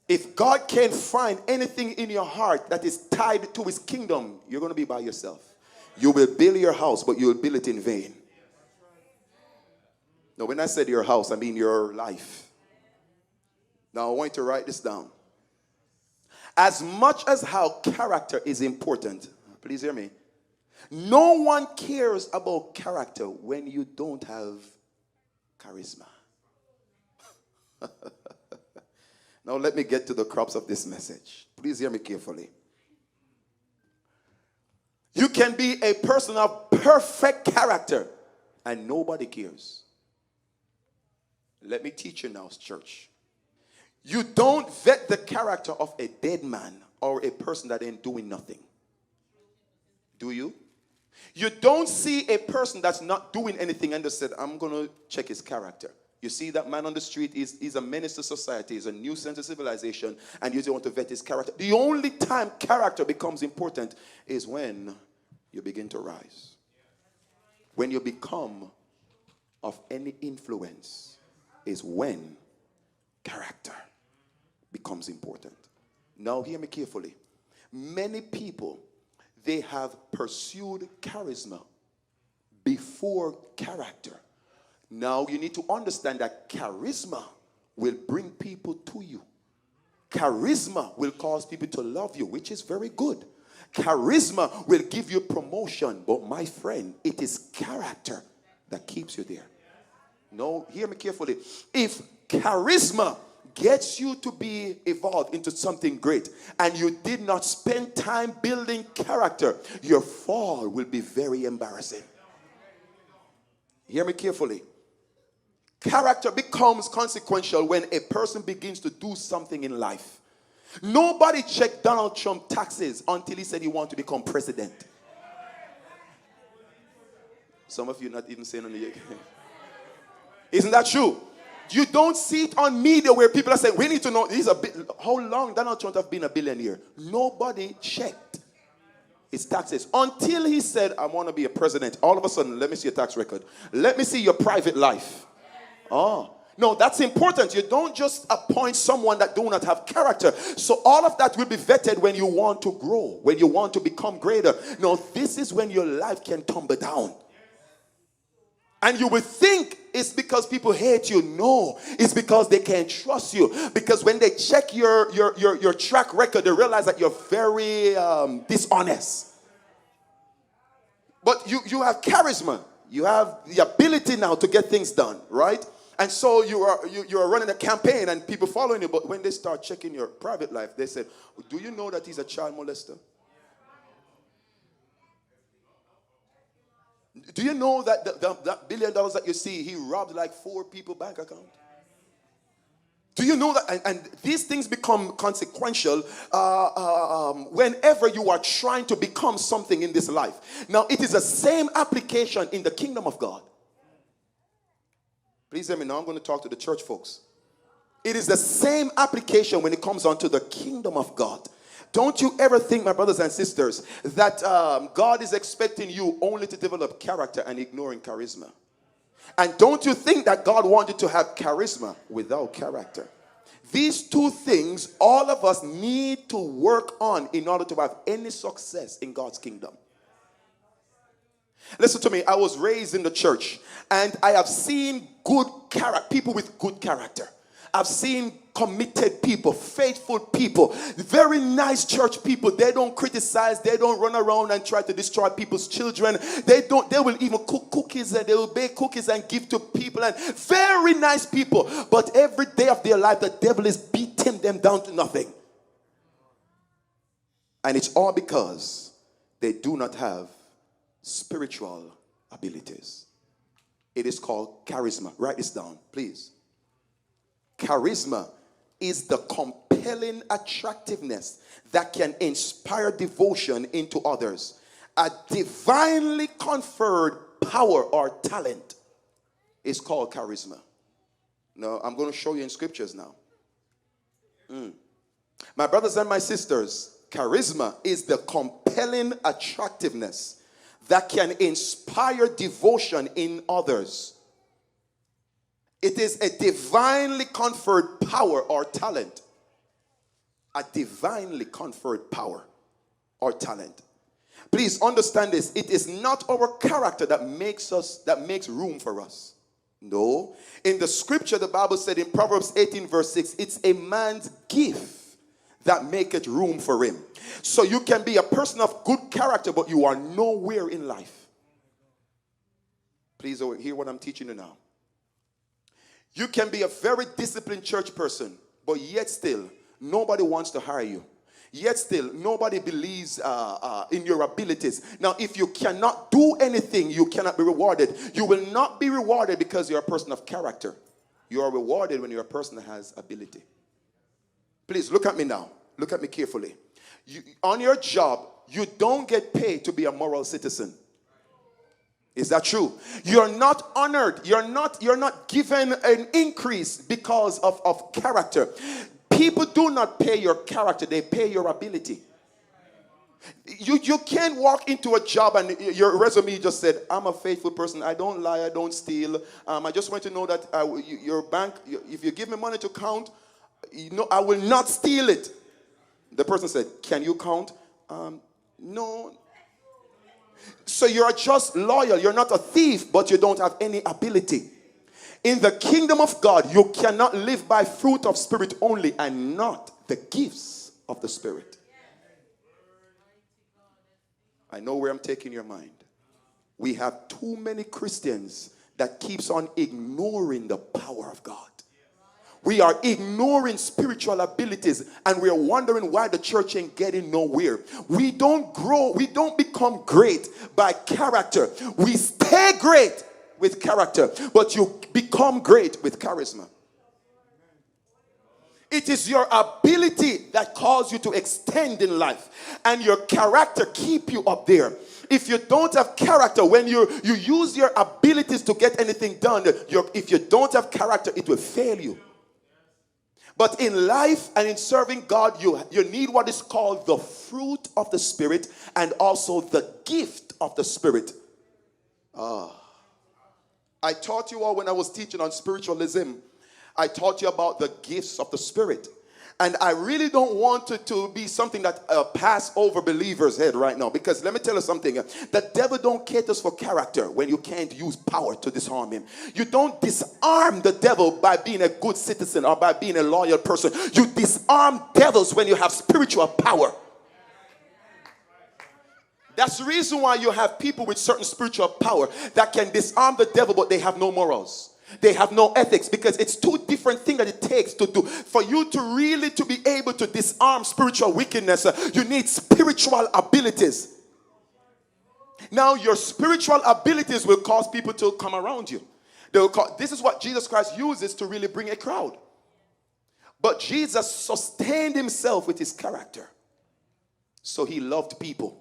If God can't find anything in your heart that is tied to his kingdom, you're going to be by yourself. You will build your house, but you will build it in vain. No, when I said your house, I mean your life. Now, I want you to write this down. As much as how character is important, please hear me, no one cares about character when you don't have charisma. Now let me get to the crux of this message. Please hear me carefully. You can be a person of perfect character and nobody cares. Let me teach you now, church. You don't vet the character of a dead man or a person that ain't doing nothing. Do you? You don't see a person that's not doing anything and just said, I'm going to check his character. You see that man on the street is a menace to society, is a nuisance to civilization, and you don't want to vet his character. The only time character becomes important is when you begin to rise. When you become of any influence is when character becomes important. Now hear me carefully. Many people, they have pursued charisma before character. Now you need to understand that charisma will bring people to you. Charisma will cause people to love you, which is very good. Charisma will give you promotion, but my friend, it is character that keeps you there. No, hear me carefully. If charisma gets you to be evolved into something great and you did not spend time building character, your fall will be very embarrassing. Hear me carefully. Character becomes consequential when a person begins to do something in life. Nobody checked Donald Trump's taxes until he said he wanted to become president. Some of you not even saying anything. Isn't that true? You don't see it on media where people are saying, we need to know how long Donald Trump have been a billionaire. Nobody checked his taxes until he said, I want to be a president. All of a sudden, let me see your tax record. Let me see your private life. Oh, no, that's important. You don't just appoint someone that do not have character. So all of that will be vetted when you want to grow, when you want to become greater. No, this is when your life can tumble down. And you would think it's because people hate you. No, it's because they can't trust you. Because when they check your track record, they realize that you're very dishonest. But you have charisma. You have the ability now to get things done, right? And so you are running a campaign and people following you. But when they start checking your private life, they said, do you know that he's a child molester? Do you know that that $1 billion that you see, he robbed like 4 people's bank account? Do you know that? And these things become consequential whenever you are trying to become something in this life. Now, it is the same application in the kingdom of God. Please hear me now. I'm going to talk to the church folks. It is the same application when it comes on to the kingdom of God. Don't you ever think, my brothers and sisters, that God is expecting you only to develop character and ignoring charisma. And don't you think that God wanted to have charisma without character. These two things all of us need to work on in order to have any success in God's kingdom. Listen to me, I was raised in the church and I have seen good character, people with good character. I've seen committed people, faithful people, very nice church people. They don't criticize, they don't run around and try to destroy people's children. They will even cook cookies and they will bake cookies and give to people, and very nice people. But every day of their life, the devil is beating them down to nothing. And it's all because they do not have spiritual abilities. It is called charisma. Write this down, please. Charisma is the compelling attractiveness that can inspire devotion into others. A divinely conferred power or talent is called charisma. Now, I'm going to show you in scriptures now. My brothers and my sisters, charisma is the compelling attractiveness that can inspire devotion in others. It is a divinely conferred power or talent. A divinely conferred power or talent. Please understand this. It is not our character that makes room for us. No. In the scripture, the Bible said in Proverbs 18 verse 6, it's a man's gift that maketh room for him. So you can be a person of good character, but you are nowhere in life. Please hear what I'm teaching you now. You can be a very disciplined church person, but yet still, nobody wants to hire you. Yet still, nobody believes in your abilities. Now, if you cannot do anything, you cannot be rewarded. You will not be rewarded because you're a person of character. You are rewarded when you're a person that has ability. Please, look at me now. Look at me carefully. On your job, you don't get paid to be a moral citizen. Is that true? You're not honored. You're not given an increase because of character. People do not pay your character. They pay your ability. You can't walk into a job and your resume just said, I'm a faithful person. I don't lie. I don't steal. I just want to know that your bank, if you give me money to count, I will not steal it. The person said, can you count? No. So you're just loyal. You're not a thief, but you don't have any ability. In the kingdom of God, you cannot live by fruit of spirit only and not the gifts of the spirit. I know where I'm taking your mind. We have too many Christians that keeps on ignoring the power of God. We are ignoring spiritual abilities and we are wondering why the church ain't getting nowhere. We don't grow. We don't become great by character. We stay great with character, but you become great with charisma. It is your ability that calls you to extend in life, and your character keep you up there. If you don't have character, when you use your abilities to get anything done, if you don't have character, it will fail you. But in life and in serving God, you need what is called the fruit of the Spirit and also the gift of the Spirit. I taught you all when I was teaching on spiritualism. I taught you about the gifts of the Spirit. And I really don't want it to be something that pass over believers' head right now. Because let me tell you something. The devil don't cater for character when you can't use power to disarm him. You don't disarm the devil by being a good citizen or by being a loyal person. You disarm devils when you have spiritual power. That's the reason why you have people with certain spiritual power that can disarm the devil, but they have no morals. They have no ethics, because it's two different things that it takes to do. For you to really to be able to disarm spiritual wickedness, you need spiritual abilities. Now, your spiritual abilities will cause people to come around you. This is what Jesus Christ uses to really bring a crowd. But Jesus sustained himself with his character. So he loved people.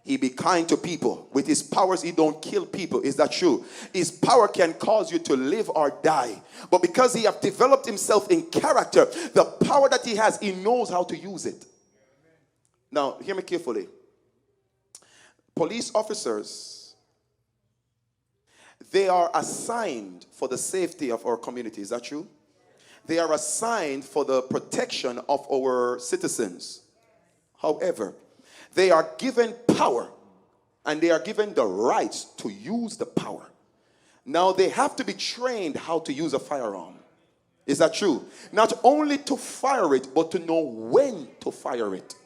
He be kind to people. With his powers, he don't kill people. Is that true? His power can cause you to live or die. But because he have developed himself in character, the power that he has, he knows how to use it. Now, hear me carefully. Police officers, they are assigned for the safety of our community. Is that true? They are assigned for the protection of our citizens. However, they are given power, and they are given the rights to use the power. Now, they have to be trained how to use a firearm. Is that true? Not only to fire it, but to know when to fire it.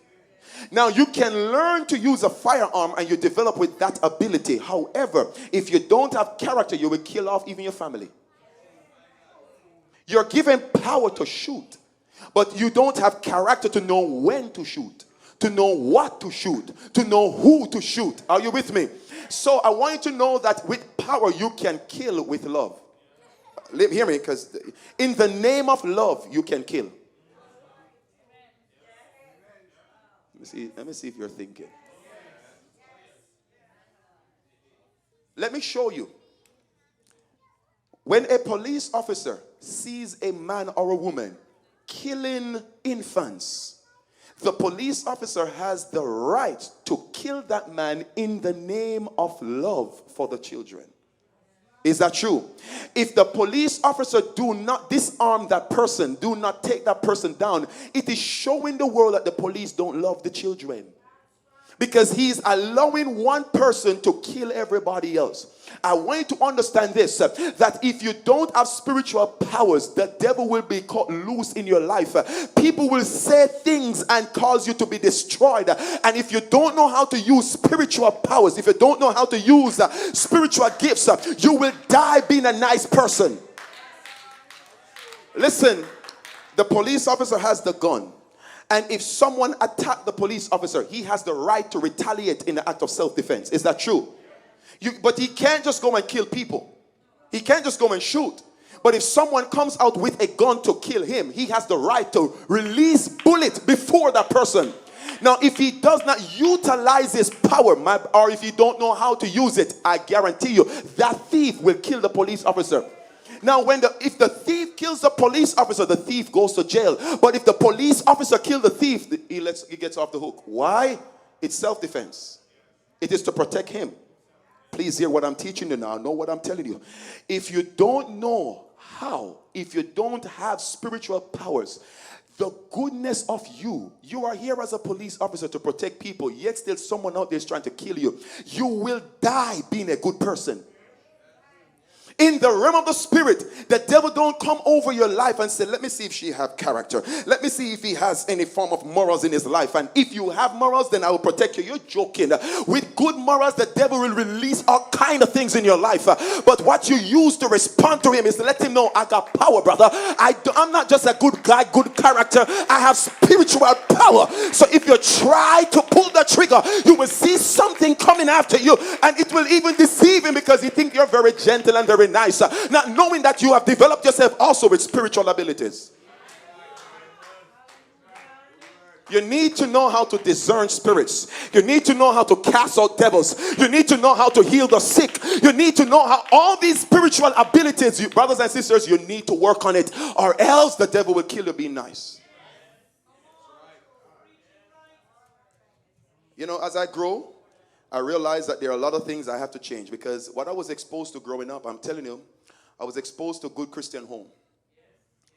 Now, you can learn to use a firearm and you develop with that ability. However, if you don't have character, you will kill off even your family. You're given power to shoot, but you don't have character to know when to shoot, to know what to shoot, to know who to shoot. Are you with me? So I want you to know that with power, you can kill with love. Hear me, because in the name of love, you can kill. Let me see if you're thinking. Let me show you. When a police officer sees a man or a woman killing infants, the police officer has the right to kill that man in the name of love for the children. Is that true? If the police officer do not disarm that person, do not take that person down, it is showing the world that the police don't love the children. Because he's allowing one person to kill everybody else. I want you to understand this, that if you don't have spiritual powers, the devil will be caught loose in your life. People will say things and cause you to be destroyed. And if you don't know how to use spiritual powers, if you don't know how to use spiritual gifts, you will die being a nice person. Listen, the police officer has the gun. And if someone attacked the police officer, he has the right to retaliate in the act of self-defense. Is that true? But he can't just go and kill people. He can't just go and shoot. But if someone comes out with a gun to kill him, he has the right to release bullets before that person. Now, if he does not utilize his power, or if you don't know how to use it, I guarantee you, that thief will kill the police officer. Now, if the thief kills the police officer, the thief goes to jail. But if the police officer kills the thief, he gets off the hook. Why? It's self-defense. It is to protect him. Please hear what I'm teaching you now. Know what I'm telling you. If you don't know how, if you don't have spiritual powers, the goodness of you are here as a police officer to protect people, yet still someone out there is trying to kill you. You will die being a good person. In the realm of the spirit, the devil don't come over your life and say, let me see if she have character. Let me see if he has any form of morals in his life. And if you have morals, then I will protect you. You're joking. With good morals, the devil will release all kind of things in your life. But what you use to respond to him is to let him know, I got power, brother. I'm not just a good guy, good character. I have spiritual power. So if you try to pull the trigger, you will see something coming after you. And it will even deceive him because he thinks you're very gentle and very nice, not knowing that you have developed yourself also with spiritual abilities. You need to know how to discern spirits. You need to know how to cast out devils. You need to know how to heal the sick. You need to know how all these spiritual abilities, brothers and sisters, you need to work on it, or else the devil will kill you being nice. You know, as I grow, I realized that there are a lot of things I have to change, because what I was exposed to growing up, I'm telling you, I was exposed to a good Christian home.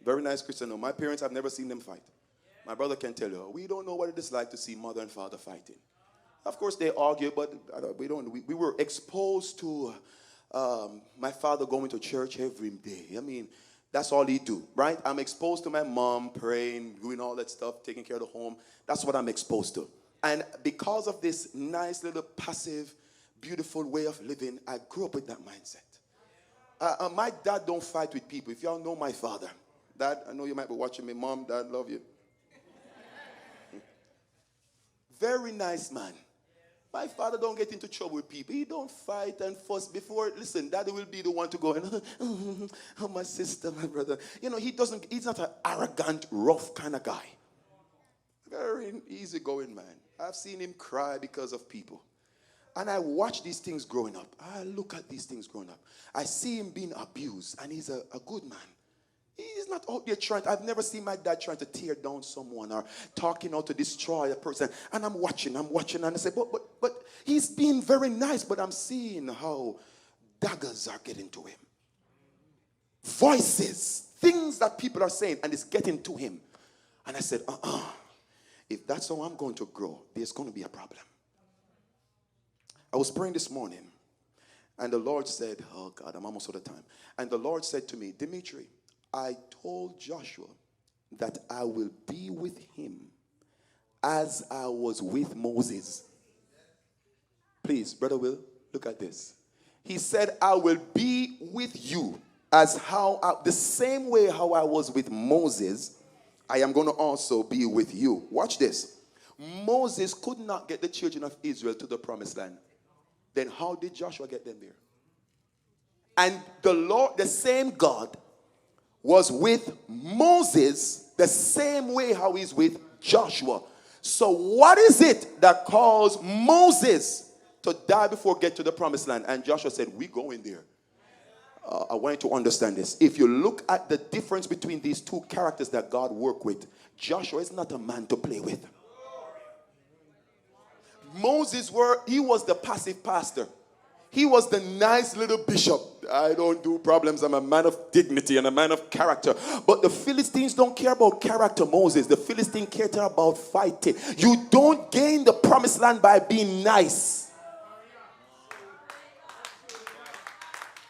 Very nice Christian home. My parents, I've never seen them fight. My brother can tell you, we don't know what it is like to see mother and father fighting. Of course, they argue, but we don't. We were exposed to my father going to church every day. I mean, that's all he do, right? I'm exposed to my mom praying, doing all that stuff, taking care of the home. That's what I'm exposed to. And because of this nice little passive, beautiful way of living, I grew up with that mindset. My dad don't fight with people. If y'all know my father, Dad, I know you might be watching me. Mom, Dad, love you. Very nice man. My father don't get into trouble with people. He don't fight and fuss before. Listen, Daddy will be the one to go and, oh, my sister, my brother. You know, he's not an arrogant, rough kind of guy. Very easygoing man. I've seen him cry because of people. And I watch these things growing up. I look at these things growing up. I see him being abused, and he's a good man. He's not out there trying. I've never seen my dad trying to tear down someone or talking out to destroy a person. And I'm watching, and I say, but he's being very nice, but I'm seeing how daggers are getting to him. Voices, things that people are saying, and it's getting to him. And I said, if that's how I'm going to grow, there's going to be a problem. I was praying this morning, and the Lord said, oh God, I'm almost out of time. And the Lord said to me, Demetri, I told Joshua that I will be with him as I was with Moses. Please, Brother Will, look at this. He said, I will be with you as the same way how I was with Moses, I am going to also be with you. Watch this. Moses could not get the children of Israel to the promised land. Then how did Joshua get them there? And the Lord, the same God, was with Moses the same way how he's with Joshua. So what is it that caused Moses to die before get to the promised land? And Joshua said, we go in there. I want you to understand this. If you look at the difference between these two characters that God worked with, Joshua is not a man to play with. Moses he was the passive pastor. He was the nice little bishop. I don't do problems. I'm a man of dignity and a man of character. But the Philistines don't care about character, Moses. The Philistines care about fighting. You don't gain the promised land by being nice.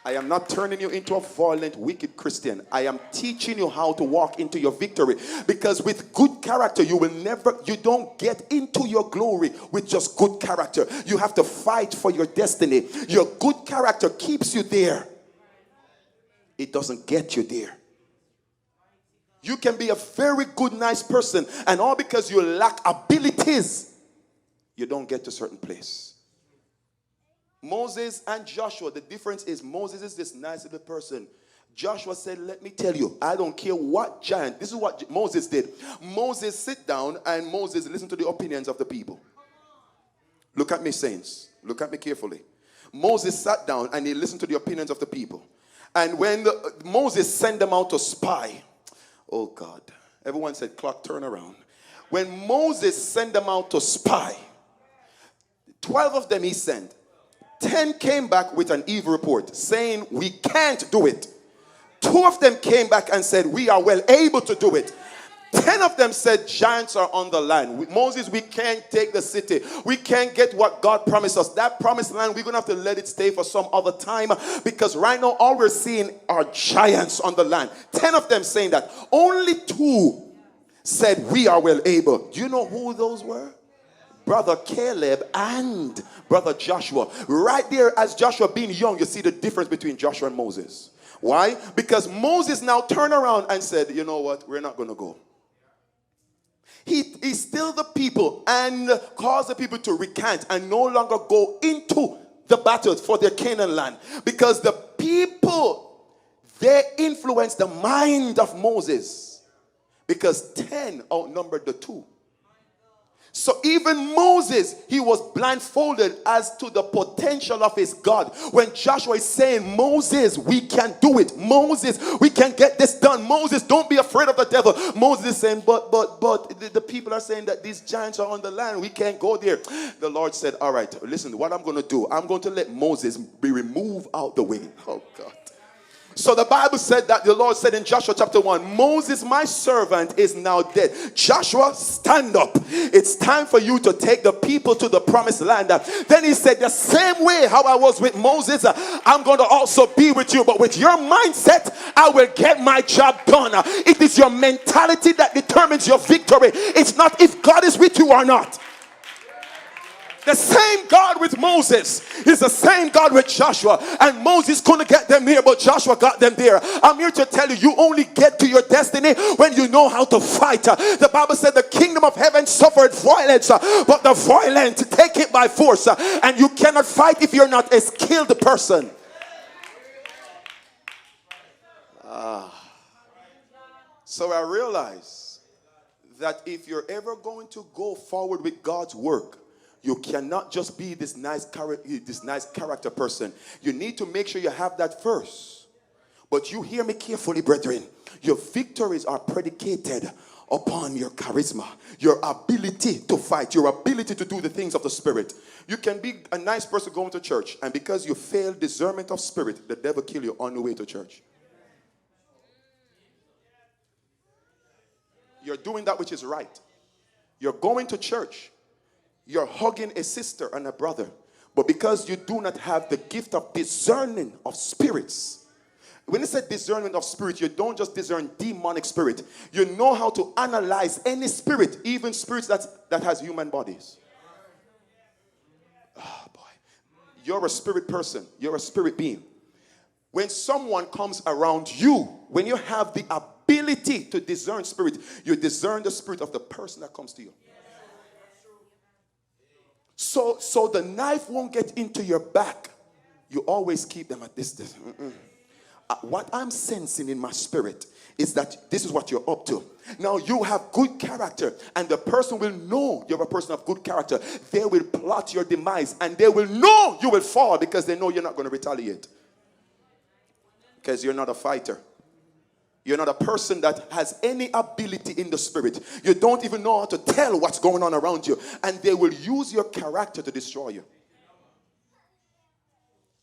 I am not turning you into a violent, wicked Christian. I am teaching you how to walk into your victory. Because with good character, you don't get into your glory with just good character. You have to fight for your destiny. Your good character keeps you there. It doesn't get you there. You can be a very good, nice person, and all because you lack abilities, you don't get to a certain place. Moses and Joshua, the difference is Moses is this nice little person. Joshua said, let me tell you, I don't care what giant. This is what Moses did. Moses sit down and Moses listened to the opinions of the people. Look at me, saints. Look at me carefully. Moses sat down and he listened to the opinions of the people. And when Moses sent them out to spy, oh God, everyone said, clock turn around. When Moses sent them out to spy, 12 of them he sent. 10 came back with an evil report saying we can't do it. 2 of them came back and said we are well able to do it. 10 of them said giants are on the land. Moses, we can't take the city. We can't get what God promised us. That promised land, we're going to have to let it stay for some other time, because right now all we're seeing are giants on the land. 10 of them saying that. Only 2 said we are well able. Do you know who those were? Brother Caleb and Brother Joshua. Right there, as Joshua being young, you see the difference between Joshua and Moses. Why? Because Moses now turned around and said, you know what, we're not going to go. He stilled the people and caused the people to recant and no longer go into the battle for their Canaan land. Because the people, they influenced the mind of Moses. Because 10 outnumbered the 2. So even Moses, he was blindfolded as to the potential of his God. When Joshua is saying, Moses, we can do it. Moses, we can get this done. Moses, don't be afraid of the devil. Moses is saying, but the people are saying that these giants are on the land. We can't go there. The Lord said, all right, listen, what I'm going to do, I'm going to let Moses be removed out the way. Oh God. So the Bible said that the Lord said in Joshua chapter 1, Moses, my servant, is now dead. Joshua, stand up. It's time for you to take the people to the promised land. Then he said, the same way how I was with Moses, I'm going to also be with you. But with your mindset, I will get my job done. It is your mentality that determines your victory. It's not if God is with you or not. The same God with Moses is the same God with Joshua. And Moses couldn't get them here, but Joshua got them there. I'm here to tell you, you only get to your destiny when you know how to fight. The Bible said the kingdom of heaven suffered violence, but the violent take it by force. And you cannot fight if you're not a skilled person. So I realize that if you're ever going to go forward with God's work, you cannot just be this nice character person. You need to make sure you have that first. But you hear me carefully, brethren. Your victories are predicated upon your charisma, your ability to fight, your ability to do the things of the Spirit. You can be a nice person going to church, and because you fail discernment of spirit, the devil kill you on the way to church. You're doing that which is right. You're going to church. You're hugging a sister and a brother. But because you do not have the gift of discerning of spirits. When you say discernment of spirit, you don't just discern demonic spirit. You know how to analyze any spirit, even spirits that has human bodies. Oh boy. You're a spirit person. You're a spirit being. When someone comes around you, when you have the ability to discern spirit, you discern the spirit of the person that comes to you. So the knife won't get into your back. You always keep them at distance. What I'm sensing in my spirit is that this is what you're up to. Now you have good character, and the person will know you're a person of good character. They will plot your demise, and they will know you will fall because they know you're not going to retaliate. Because you're not a fighter. You're not a person that has any ability in the spirit. You don't even know how to tell what's going on around you. And they will use your character to destroy you.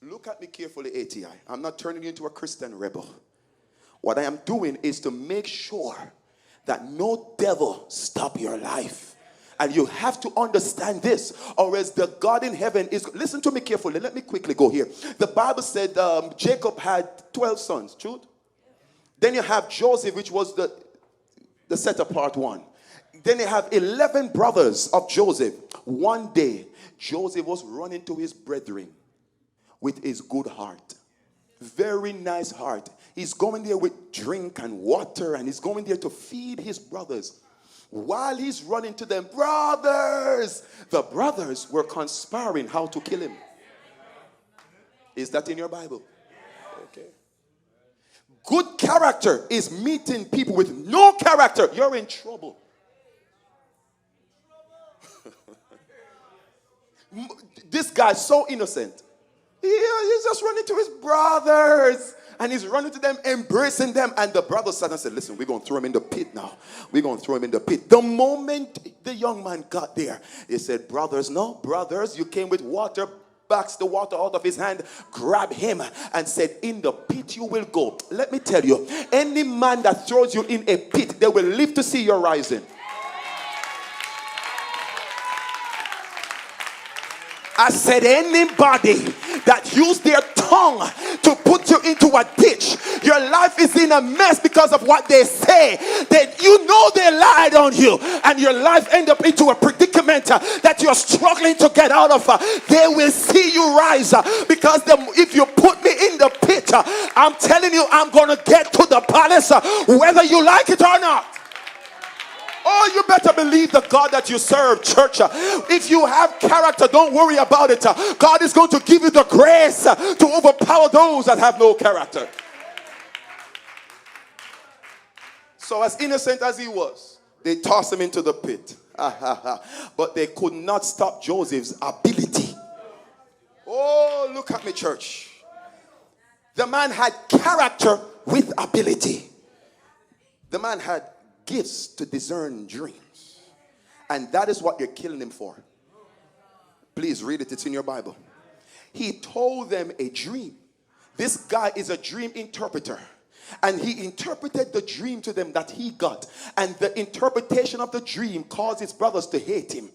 Look at me carefully, ATI. I'm not turning you into a Christian rebel. What I am doing is to make sure that no devil stop your life. And you have to understand this, or else the God in heaven is... Listen to me carefully. Let me quickly go here. The Bible said Jacob had 12 sons. Truth? Then you have Joseph, which was the set apart one. Then you have 11 brothers of Joseph. One day, Joseph was running to his brethren with his good heart. Very nice heart. He's going there with drink and water, and he's going there to feed his brothers. While he's running to them, brothers, the brothers were conspiring how to kill him. Is that in your Bible? Okay. Good character is meeting people with no character. You're in trouble. This guy's so innocent. He's just running to his brothers. And he's running to them, embracing them. And the brother sat and said, listen, we're going to throw him in the pit now. We're going to throw him in the pit. The moment the young man got there, he said, brothers, you came with water. Backs the water out of his hand, grabbed him and said, in the pit you will go. Let me tell you, any man that throws you in a pit, they will live to see your rising. I said anybody that used their tongue to put you into a ditch, your life is in a mess because of what they say. That you know they lied on you, and your life end up into a predicament that you're struggling to get out of. They will see you rise because if you put me in the pit, I'm telling you, I'm going to get to the palace whether you like it or not. Oh, you better believe the God that you serve, church. If you have character, don't worry about it. God is going to give you the grace to overpower those that have no character. So as innocent as he was, they tossed him into the pit. But they could not stop Joseph's ability. Oh, look at me, church. The man had character with ability. The man had gifts to discern dreams. And that is what you're killing him for. Please read it. It's in your Bible. He told them a dream. This guy is a dream interpreter. And he interpreted the dream to them that he got. And the interpretation of the dream caused his brothers to hate him.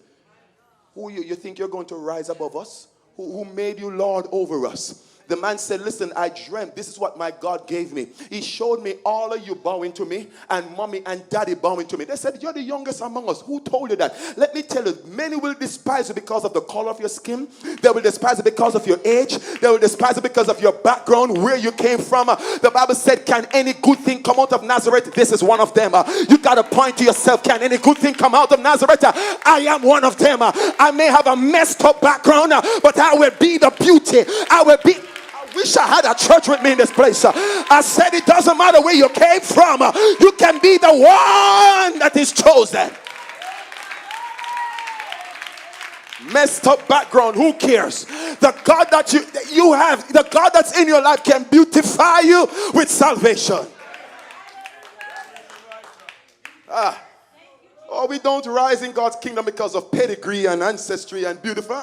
Who you think you're going to rise above us? Who made you Lord over us? The man said, listen, I dreamt. This is what my God gave me. He showed me all of you bowing to me and mommy and daddy bowing to me. They said, you're the youngest among us. Who told you that? Let me tell you, many will despise you because of the color of your skin. They will despise you because of your age. They will despise you because of your background, where you came from. The Bible said, can any good thing come out of Nazareth? This is one of them. You got to point to yourself. Can any good thing come out of Nazareth? I am one of them. I may have a messed up background, but I will be the beauty. I wish I had a church with me in this place. I said it doesn't matter where you came from. You can be the one that is chosen. Messed up background, who cares? The God that you have, the God that's in your life can beautify you with salvation. Oh, we don't rise in God's kingdom because of pedigree and ancestry and beautiful.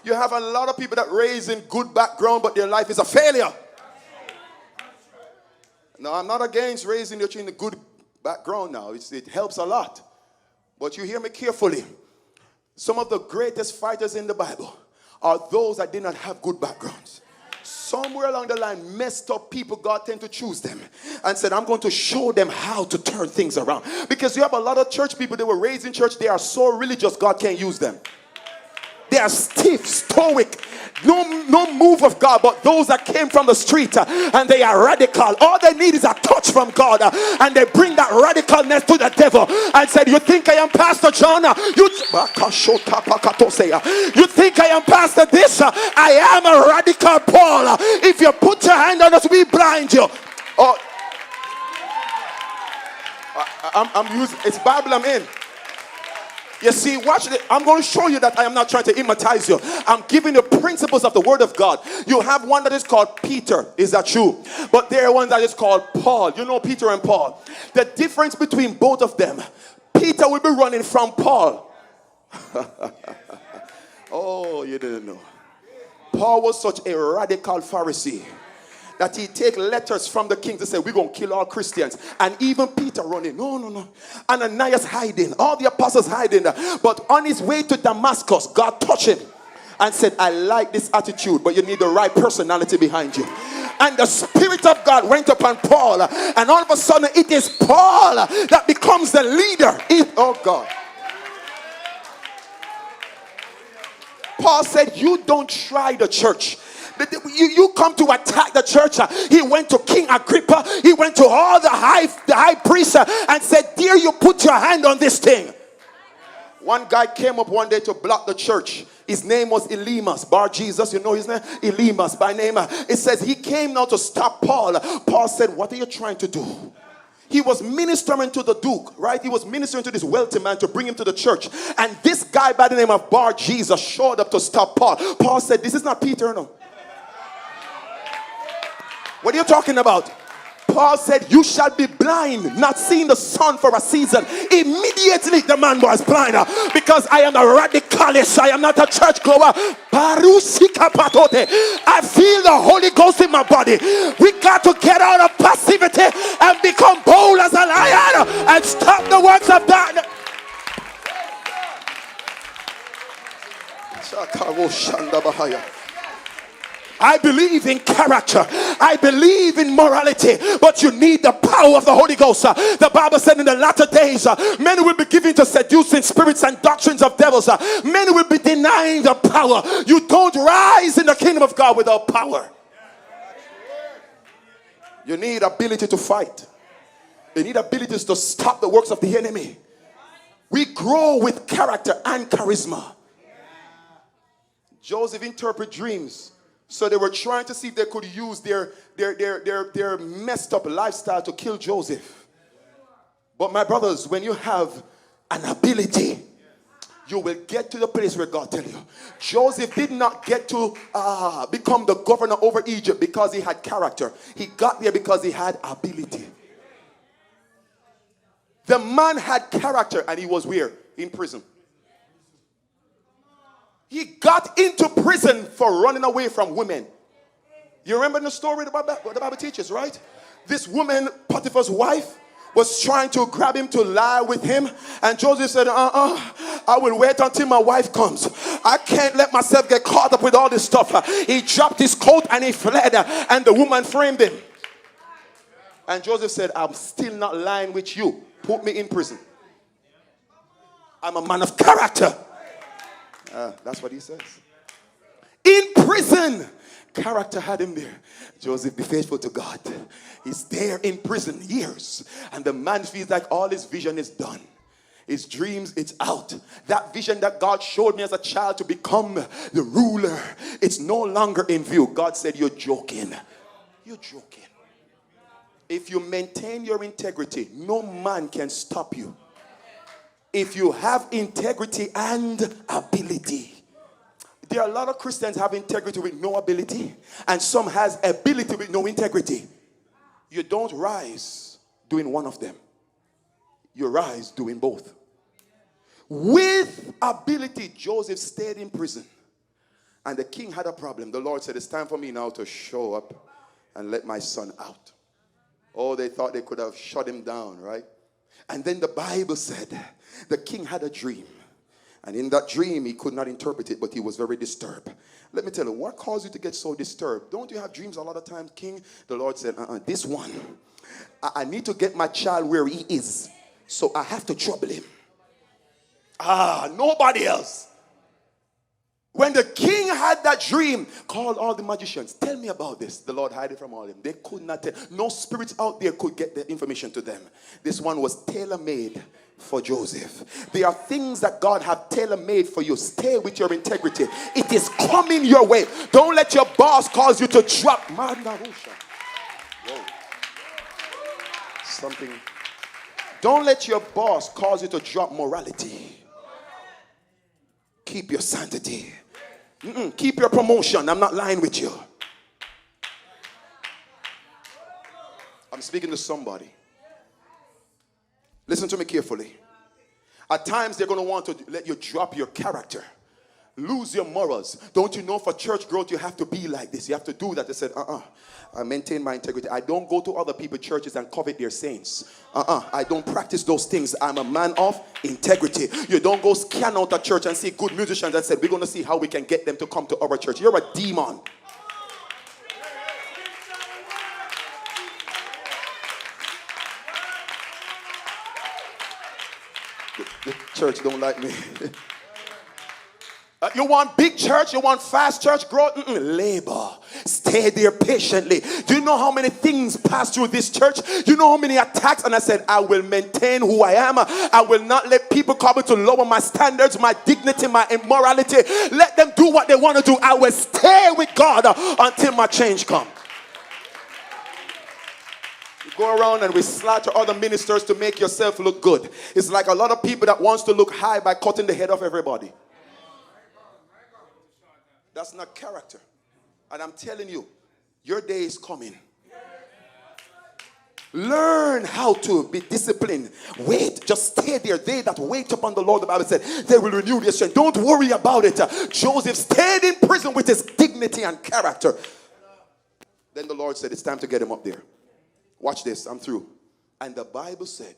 You have a lot of people that raise in good background, but their life is a failure. No, I'm not against raising your children in a good background now. It helps a lot. But you hear me carefully. Some of the greatest fighters in the Bible are those that did not have good backgrounds. Somewhere along the line, messed up people, God tend to choose them and said, I'm going to show them how to turn things around. Because you have a lot of church people, they were raised in church, they are so religious, God can't use them. They are stiff, stoic, no move of God. But those that came from the street and they are radical, all they need is a touch from God, and they bring that radicalness to the devil and said, you think I am Pastor John? You think I am Pastor this? I am a radical Paul. If you put your hand on us, we blind you. Oh, I'm using, it's Bible I'm in. You see, watch it. I'm going to show you that I am not trying to hypnotize you. I'm giving you principles of the word of God. You have one that is called Peter. Is that true? But there are one that is called Paul. You know Peter and Paul. The difference between both of them, Peter will be running from Paul. Oh, you didn't know. Paul was such a radical Pharisee that he take letters from the king to say, we're going to kill all Christians. And even Peter running. No. Ananias hiding. All the apostles hiding. But on his way to Damascus, God touched him and said, I like this attitude, but you need the right personality behind you. And the Spirit of God went upon Paul. And all of a sudden, it is Paul that becomes the leader. Oh, God. Paul said, you don't try the church. You come to attack the church. He went to King Agrippa. He went to all the high priests and said, dare you put your hand on this thing. One guy came up one day to block the church. His name was Elymas, Bar Jesus. You know his name? Elymas by name. It says he came now to stop Paul. Paul said, what are you trying to do? He was ministering to the duke, right? He was ministering to this wealthy man to bring him to the church. And this guy by the name of Bar Jesus showed up to stop Paul. Paul said, this is not Peter, no. What are you talking about? Paul said, you shall be blind, not seeing the sun for a season. Immediately the man was blind, because I am a radicalist. I am not a church goer. I feel the Holy Ghost in my body. We got to get out of passivity and become bold as a lion and stop the works of darkness. I believe in character. I believe in morality. But you need the power of the Holy Ghost. The Bible said in the latter days, many will be given to seducing spirits and doctrines of devils. Many will be denying the power. You don't rise in the kingdom of God without power. You need ability to fight. You need abilities to stop the works of the enemy. We grow with character and charisma. Joseph interpreted dreams. So they were trying to see if they could use their messed up lifestyle to kill Joseph. But my brothers, when you have an ability, you will get to the place where God tells you. Joseph did not get to become the governor over Egypt because he had character. He got there because he had ability. The man had character and he was where? In prison. He got into prison for running away from women. You remember the story about what the Bible teaches, right? This woman, Potiphar's wife, was trying to grab him to lie with him. And Joseph said, I will wait until my wife comes. I can't let myself get caught up with all this stuff. He dropped his coat and he fled. And the woman framed him. And Joseph said, I'm still not lying with you. Put me in prison. I'm a man of character. That's what he says. In prison. Character had him there. Joseph, be faithful to God. He's there in prison years. And the man feels like all his vision is done. His dreams, it's out. That vision that God showed me as a child to become the ruler, it's no longer in view. God said, you're joking. You're joking. If you maintain your integrity, no man can stop you. If you have integrity and ability. There are a lot of Christians have integrity with no ability, and some has ability with no integrity. You don't rise doing one of them. You rise doing both. With ability, Joseph stayed in prison, and the king had a problem. The Lord said, it's time for me now to show up and let my son out. Oh, they thought they could have shut him down, right? And then the Bible said the king had a dream. And in that dream, he could not interpret it, but he was very disturbed. Let me tell you, what caused you to get so disturbed? Don't you have dreams a lot of times, King? The Lord said, this one, I need to get my child where he is. So I have to trouble him. Nobody else. When the king had that dream, called all the magicians. Tell me about this. The Lord hid it from all of them. They could not tell. No spirits out there could get the information to them. This one was tailor-made for Joseph. There are things that God have tailor-made for you. Stay with your integrity. It is coming your way. Don't let your boss cause you to drop. Something. Don't let your boss cause you to drop morality. Keep your sanity. Keep your promotion. I'm not lying with you. I'm speaking to somebody. Listen to me carefully. At times they're going to want to let you drop your character. Lose your morals. Don't you know for church growth you have to be like this. You have to do that. They said, I maintain my integrity. I don't go to other people's churches and covet their saints. I don't practice those things. I'm a man of integrity. You don't go scan out a church and see good musicians and say, we're going to see how we can get them to come to our church. You're a demon. The church don't like me. You want big church? You want fast church growth? Labor. Stay there patiently. Do you know how many things pass through this church? You know how many attacks? And I said, I will maintain who I am. I will not let people come to lower my standards, my dignity, my immorality. Let them do what they want to do. I will stay with God until my change comes. Go around and we slaughter other ministers to make yourself look good. It's like a lot of people that wants to look high by cutting the head off everybody. That's not character. And I'm telling you, your day is coming. Learn how to be disciplined. Wait, just stay there. They that wait upon the Lord, the Bible said, they will renew their strength. Don't worry about it. Joseph stayed in prison with his dignity and character. Then the Lord said, it's time to get him up there. Watch this, I'm through. And the Bible said,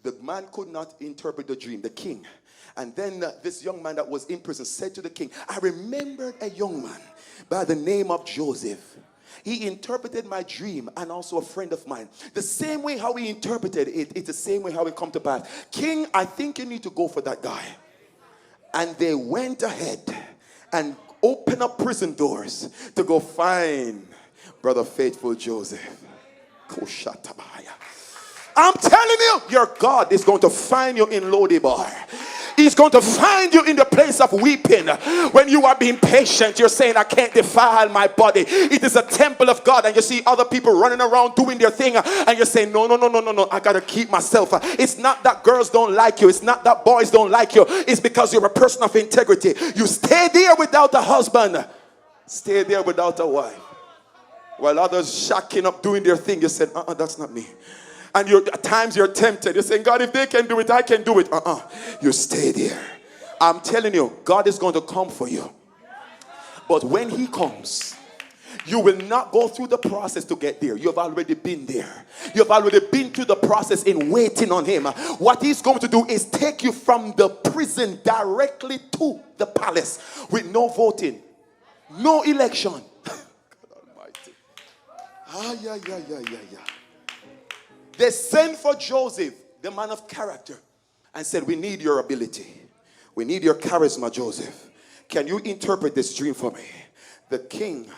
the man could not interpret the dream, the king. And then this young man that was in prison said to the king, I remembered a young man by the name of Joseph. He interpreted my dream and also a friend of mine. The same way how he interpreted it, it's the same way how it come to pass. King, I think you need to go for that guy. And they went ahead and opened up prison doors to go find Brother Faithful Joseph. I'm telling you, your God is going to find you in Lodibar. He's going to find you in the place of weeping. When you are being patient, you're saying, I can't defile my body. It is a temple of God. And you see other people running around doing their thing. And you're saying, no. I got to keep myself. It's not that girls don't like you. It's not that boys don't like you. It's because you're a person of integrity. You stay there without a husband. Stay there without a wife. While others shacking up doing their thing, you said, that's not me. And at times you're tempted. You're saying, God, if they can do it, I can do it. You stay there. I'm telling you, God is going to come for you. But when he comes, You will not go through the process to get there. You have already been there. You have already been through the process in waiting on him. What he's going to do is take you from the prison directly to the palace with no voting, no election. God Almighty. They sent for Joseph, the man of character, and said, we need your ability. We need your charisma, Joseph. Can you interpret this dream for me? The king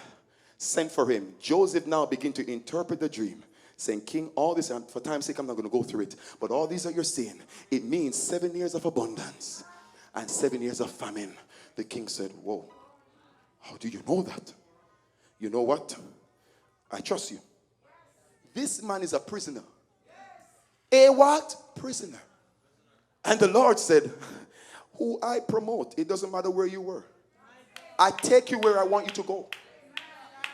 sent for him. Joseph now began to interpret the dream, saying, King, all this, and for time's sake, I'm not going to go through it, but all these that you're seeing, it means 7 years of abundance and 7 years of famine. The king said, whoa, how do you know that? You know what? I trust you. This man is a prisoner. A what? Prisoner. And the Lord said, who I promote, it doesn't matter where you were. I take you where I want you to go.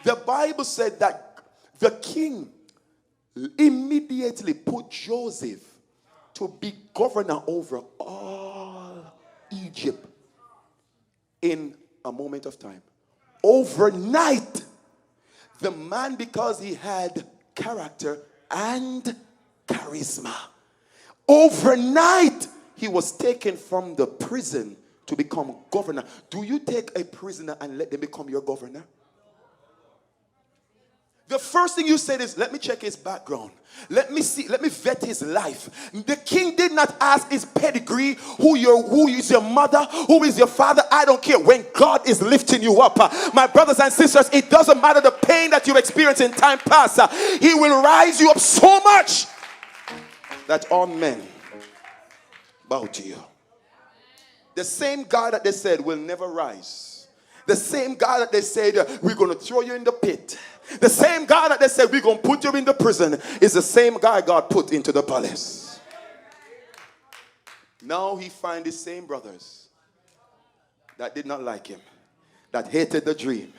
The Bible said that the king immediately put Joseph to be governor over all Egypt in a moment of time. Overnight, the man, because he had character and charisma, overnight he was taken from the prison to become governor. Do you take a prisoner and let them become your governor? The first thing you said is, let me check his background. Let me see, let me vet his life. The king did not ask his pedigree, who is your mother, who is your father. I don't care. When God is lifting you up, my brothers and sisters, it doesn't matter the pain that you've experienced in time past. He will rise you up so much that all men bow to you. The same God that they said will never rise. The same God that they said, we're going to throw you in the pit. The same God that they said, we're going to put you in the prison, is the same guy God put into the palace. Now he finds the same brothers that did not like him, that hated the dream.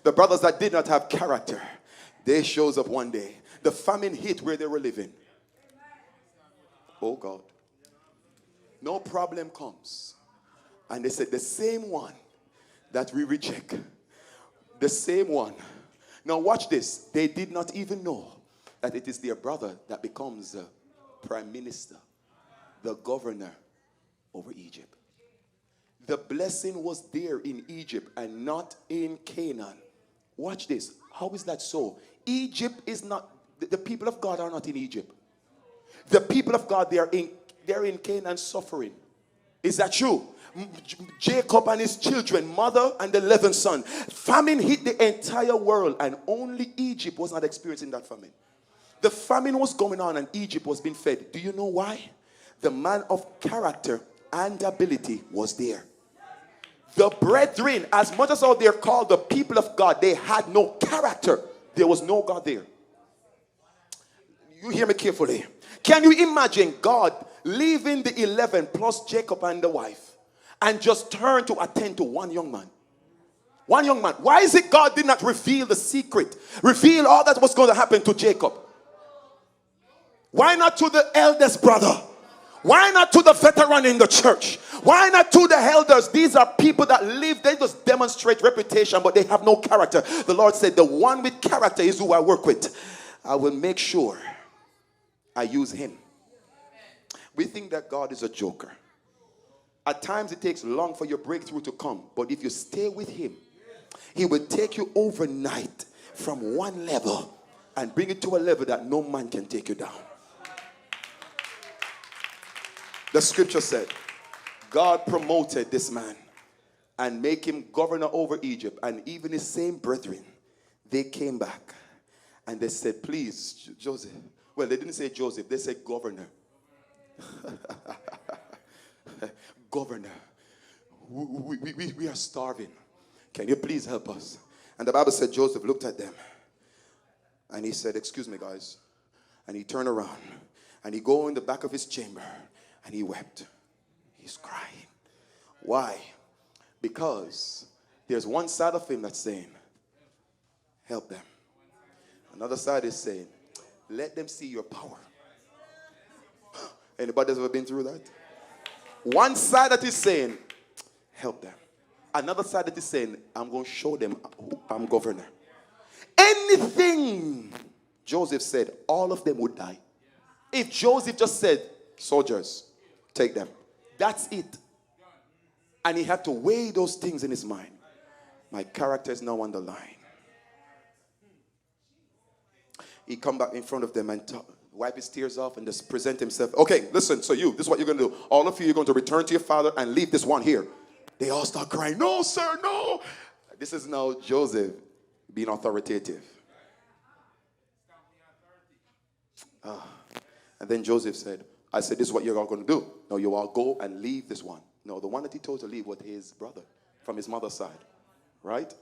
The brothers that did not have character. They shows up one day. The famine hit where they were living. Oh God. No problem comes. And they said, the same one that we reject, the same one. Now watch this. They did not even know that it is their brother that becomes the prime minister, the governor over Egypt. The blessing was there in Egypt and not in Canaan. Watch this. How is that so? Egypt is not, the people of God are not in Egypt. The people of God, they're in Canaan suffering. Is that true? Jacob and his children, mother and 11 sons. Famine hit the entire world, and only Egypt was not experiencing that famine. The famine was going on and Egypt was being fed. Do you know why? The man of character and ability was there. The brethren, as much as how they're called the people of God, they had no character. There was no God there. You hear me carefully. Can you imagine God leaving the 11 plus Jacob and the wife and just turn to attend to one young man? One young man. Why is it God did not reveal the secret? Reveal all that was going to happen to Jacob? Why not to the eldest brother? Why not to the veteran in the church? Why not to the elders? These are people that live, they just demonstrate reputation, but they have no character. The Lord said, the one with character is who I work with. I will make sure I use him. We think that God is a joker. At times it takes long for your breakthrough to come. But if you stay with him, he will take you overnight from one level and bring it to a level that no man can take you down. The scripture said, God promoted this man and make him governor over Egypt. And even his same brethren, they came back and they said, please, Joseph. Well, they didn't say Joseph, they said governor. Governor, we are starving. Can you please help us? And the Bible said Joseph looked at them and he said, excuse me, guys. And he turned around and he go in the back of his chamber and he wept. He's crying. Why? Because there's one side of him that's saying, help them. Another side is saying, let them see your power. Anybody has ever been through that? One side that is saying, help them. Another side that is saying, I'm going to show them who I'm governor. Anything Joseph said, all of them would die. If Joseph just said, soldiers, take them, that's it. And he had to weigh those things in his mind. My character is now on the line. He come back in front of them and wipe his tears off and just present himself. Okay, listen, so this is what you're going to do. All of you, you're going to return to your father and leave this one here. They all start crying, no, sir, no. This is now Joseph being authoritative. And then Joseph said, I said, this is what you're all going to do. No, you all go and leave this one. No, the one that he told to leave was his brother from his mother's side. Right?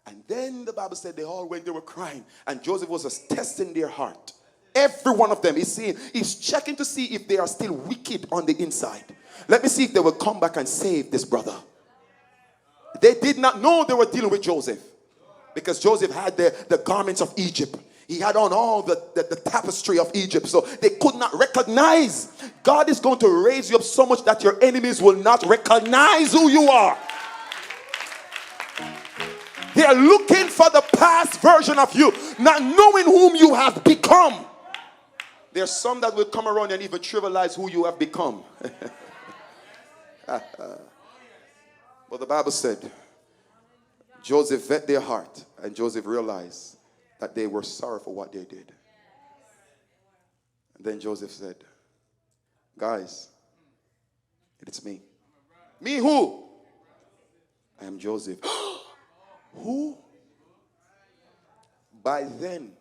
And then the Bible said they all went, they were crying. And Joseph was just testing their heart. Every one of them, he's checking to see if they are still wicked on the inside. Let me see if they will come back and save this brother. They did not know they were dealing with Joseph. Because Joseph had the garments of Egypt. He had on all the tapestry of Egypt. So they could not recognize. God is going to raise you up so much that your enemies will not recognize who you are. They are looking for the past version of you, not knowing whom you have become. There's some that will come around and even trivialize who you have become. But the Bible said, Joseph vet their heart, and Joseph realized that they were sorry for what they did. And then Joseph said, guys, it's me. Me who? I am Joseph. Who? By then,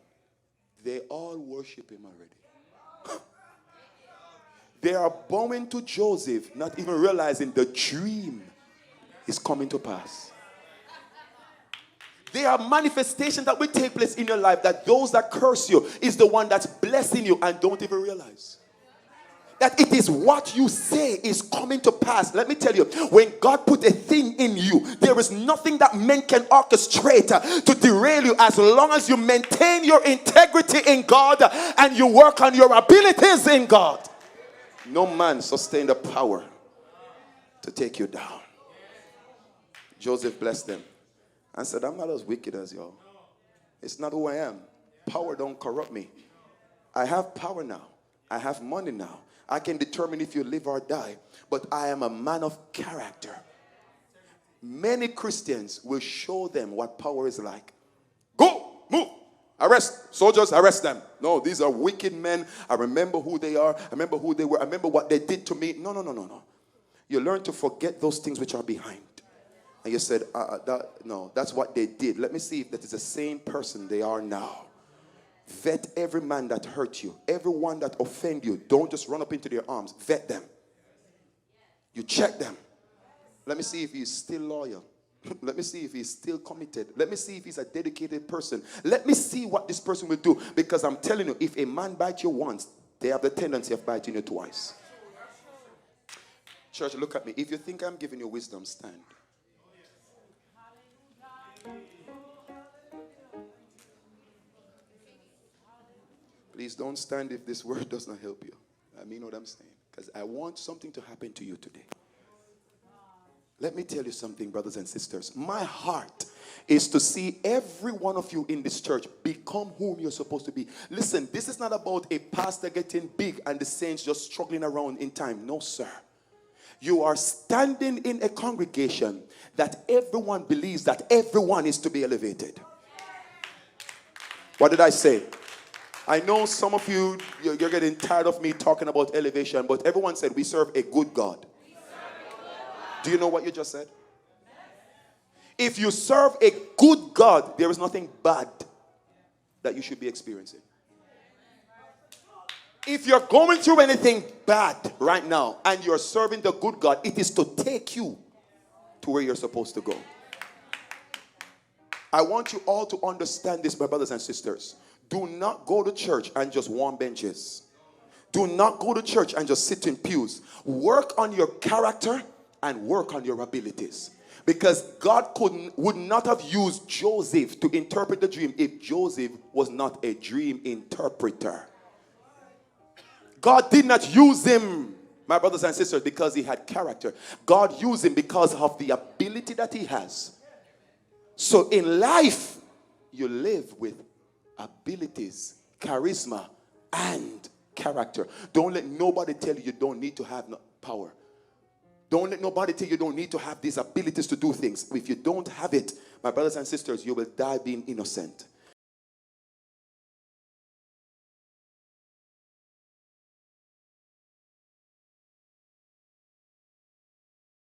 they all worship him already. They are bowing to Joseph, not even realizing the dream is coming to pass. There are manifestations that will take place in your life that those that curse you is the one that's blessing you and don't even realize. That it is what you say is coming to pass. Let me tell you, when God put a thing in you, there is nothing that men can orchestrate to derail you as long as you maintain your integrity in God and you work on your abilities in God. No man sustained the power to take you down. Joseph blessed them and said, I'm not as wicked as y'all. It's not who I am. Power don't corrupt me. I have power now. I have money now. I can determine if you live or die. But I am a man of character. Many Christians will show them what power is like. Go, move, arrest. Soldiers, arrest them. No, these are wicked men. I remember who they are. I remember who they were. I remember what they did to me. No. You learn to forget those things which are behind. And you said, no, that's what they did. Let me see if that is the same person they are now. Vet every man that hurt you. Everyone that offend you. Don't just run up into their arms. Vet them. You check them. Let me see if he's still loyal. Let me see if he's still committed. Let me see if he's a dedicated person. Let me see what this person will do. Because I'm telling you, if a man bites you once, they have the tendency of biting you twice. Church, look at me. If you think I'm giving you wisdom, stand. Please don't stand if this word does not help you. I mean what I'm saying. Because I want something to happen to you today. Let me tell you something, brothers and sisters. My heart is to see every one of you in this church become whom you're supposed to be. Listen, this is not about a pastor getting big and the saints just struggling around in time. No, sir. You are standing in a congregation that everyone believes that everyone is to be elevated. What did I say? I know some of you, you're getting tired of me talking about elevation, but everyone said we serve a good God. Do you know what you just said? If you serve a good God, there is nothing bad that you should be experiencing. If you're going through anything bad right now and you're serving the good God, it is to take you to where you're supposed to go. I want you all to understand this, my brothers and sisters. Do not go to church and just warm benches. Do not go to church and just sit in pews. Work on your character and work on your abilities. Because God would not have used Joseph to interpret the dream if Joseph was not a dream interpreter. God did not use him, my brothers and sisters, because he had character. God used him because of the ability that he has. So in life, you live with abilities, charisma, and character. Don't let nobody tell you you don't need to have no power. Don't let nobody tell you you don't need to have these abilities to do things. If you don't have it, my brothers and sisters, you will die being innocent.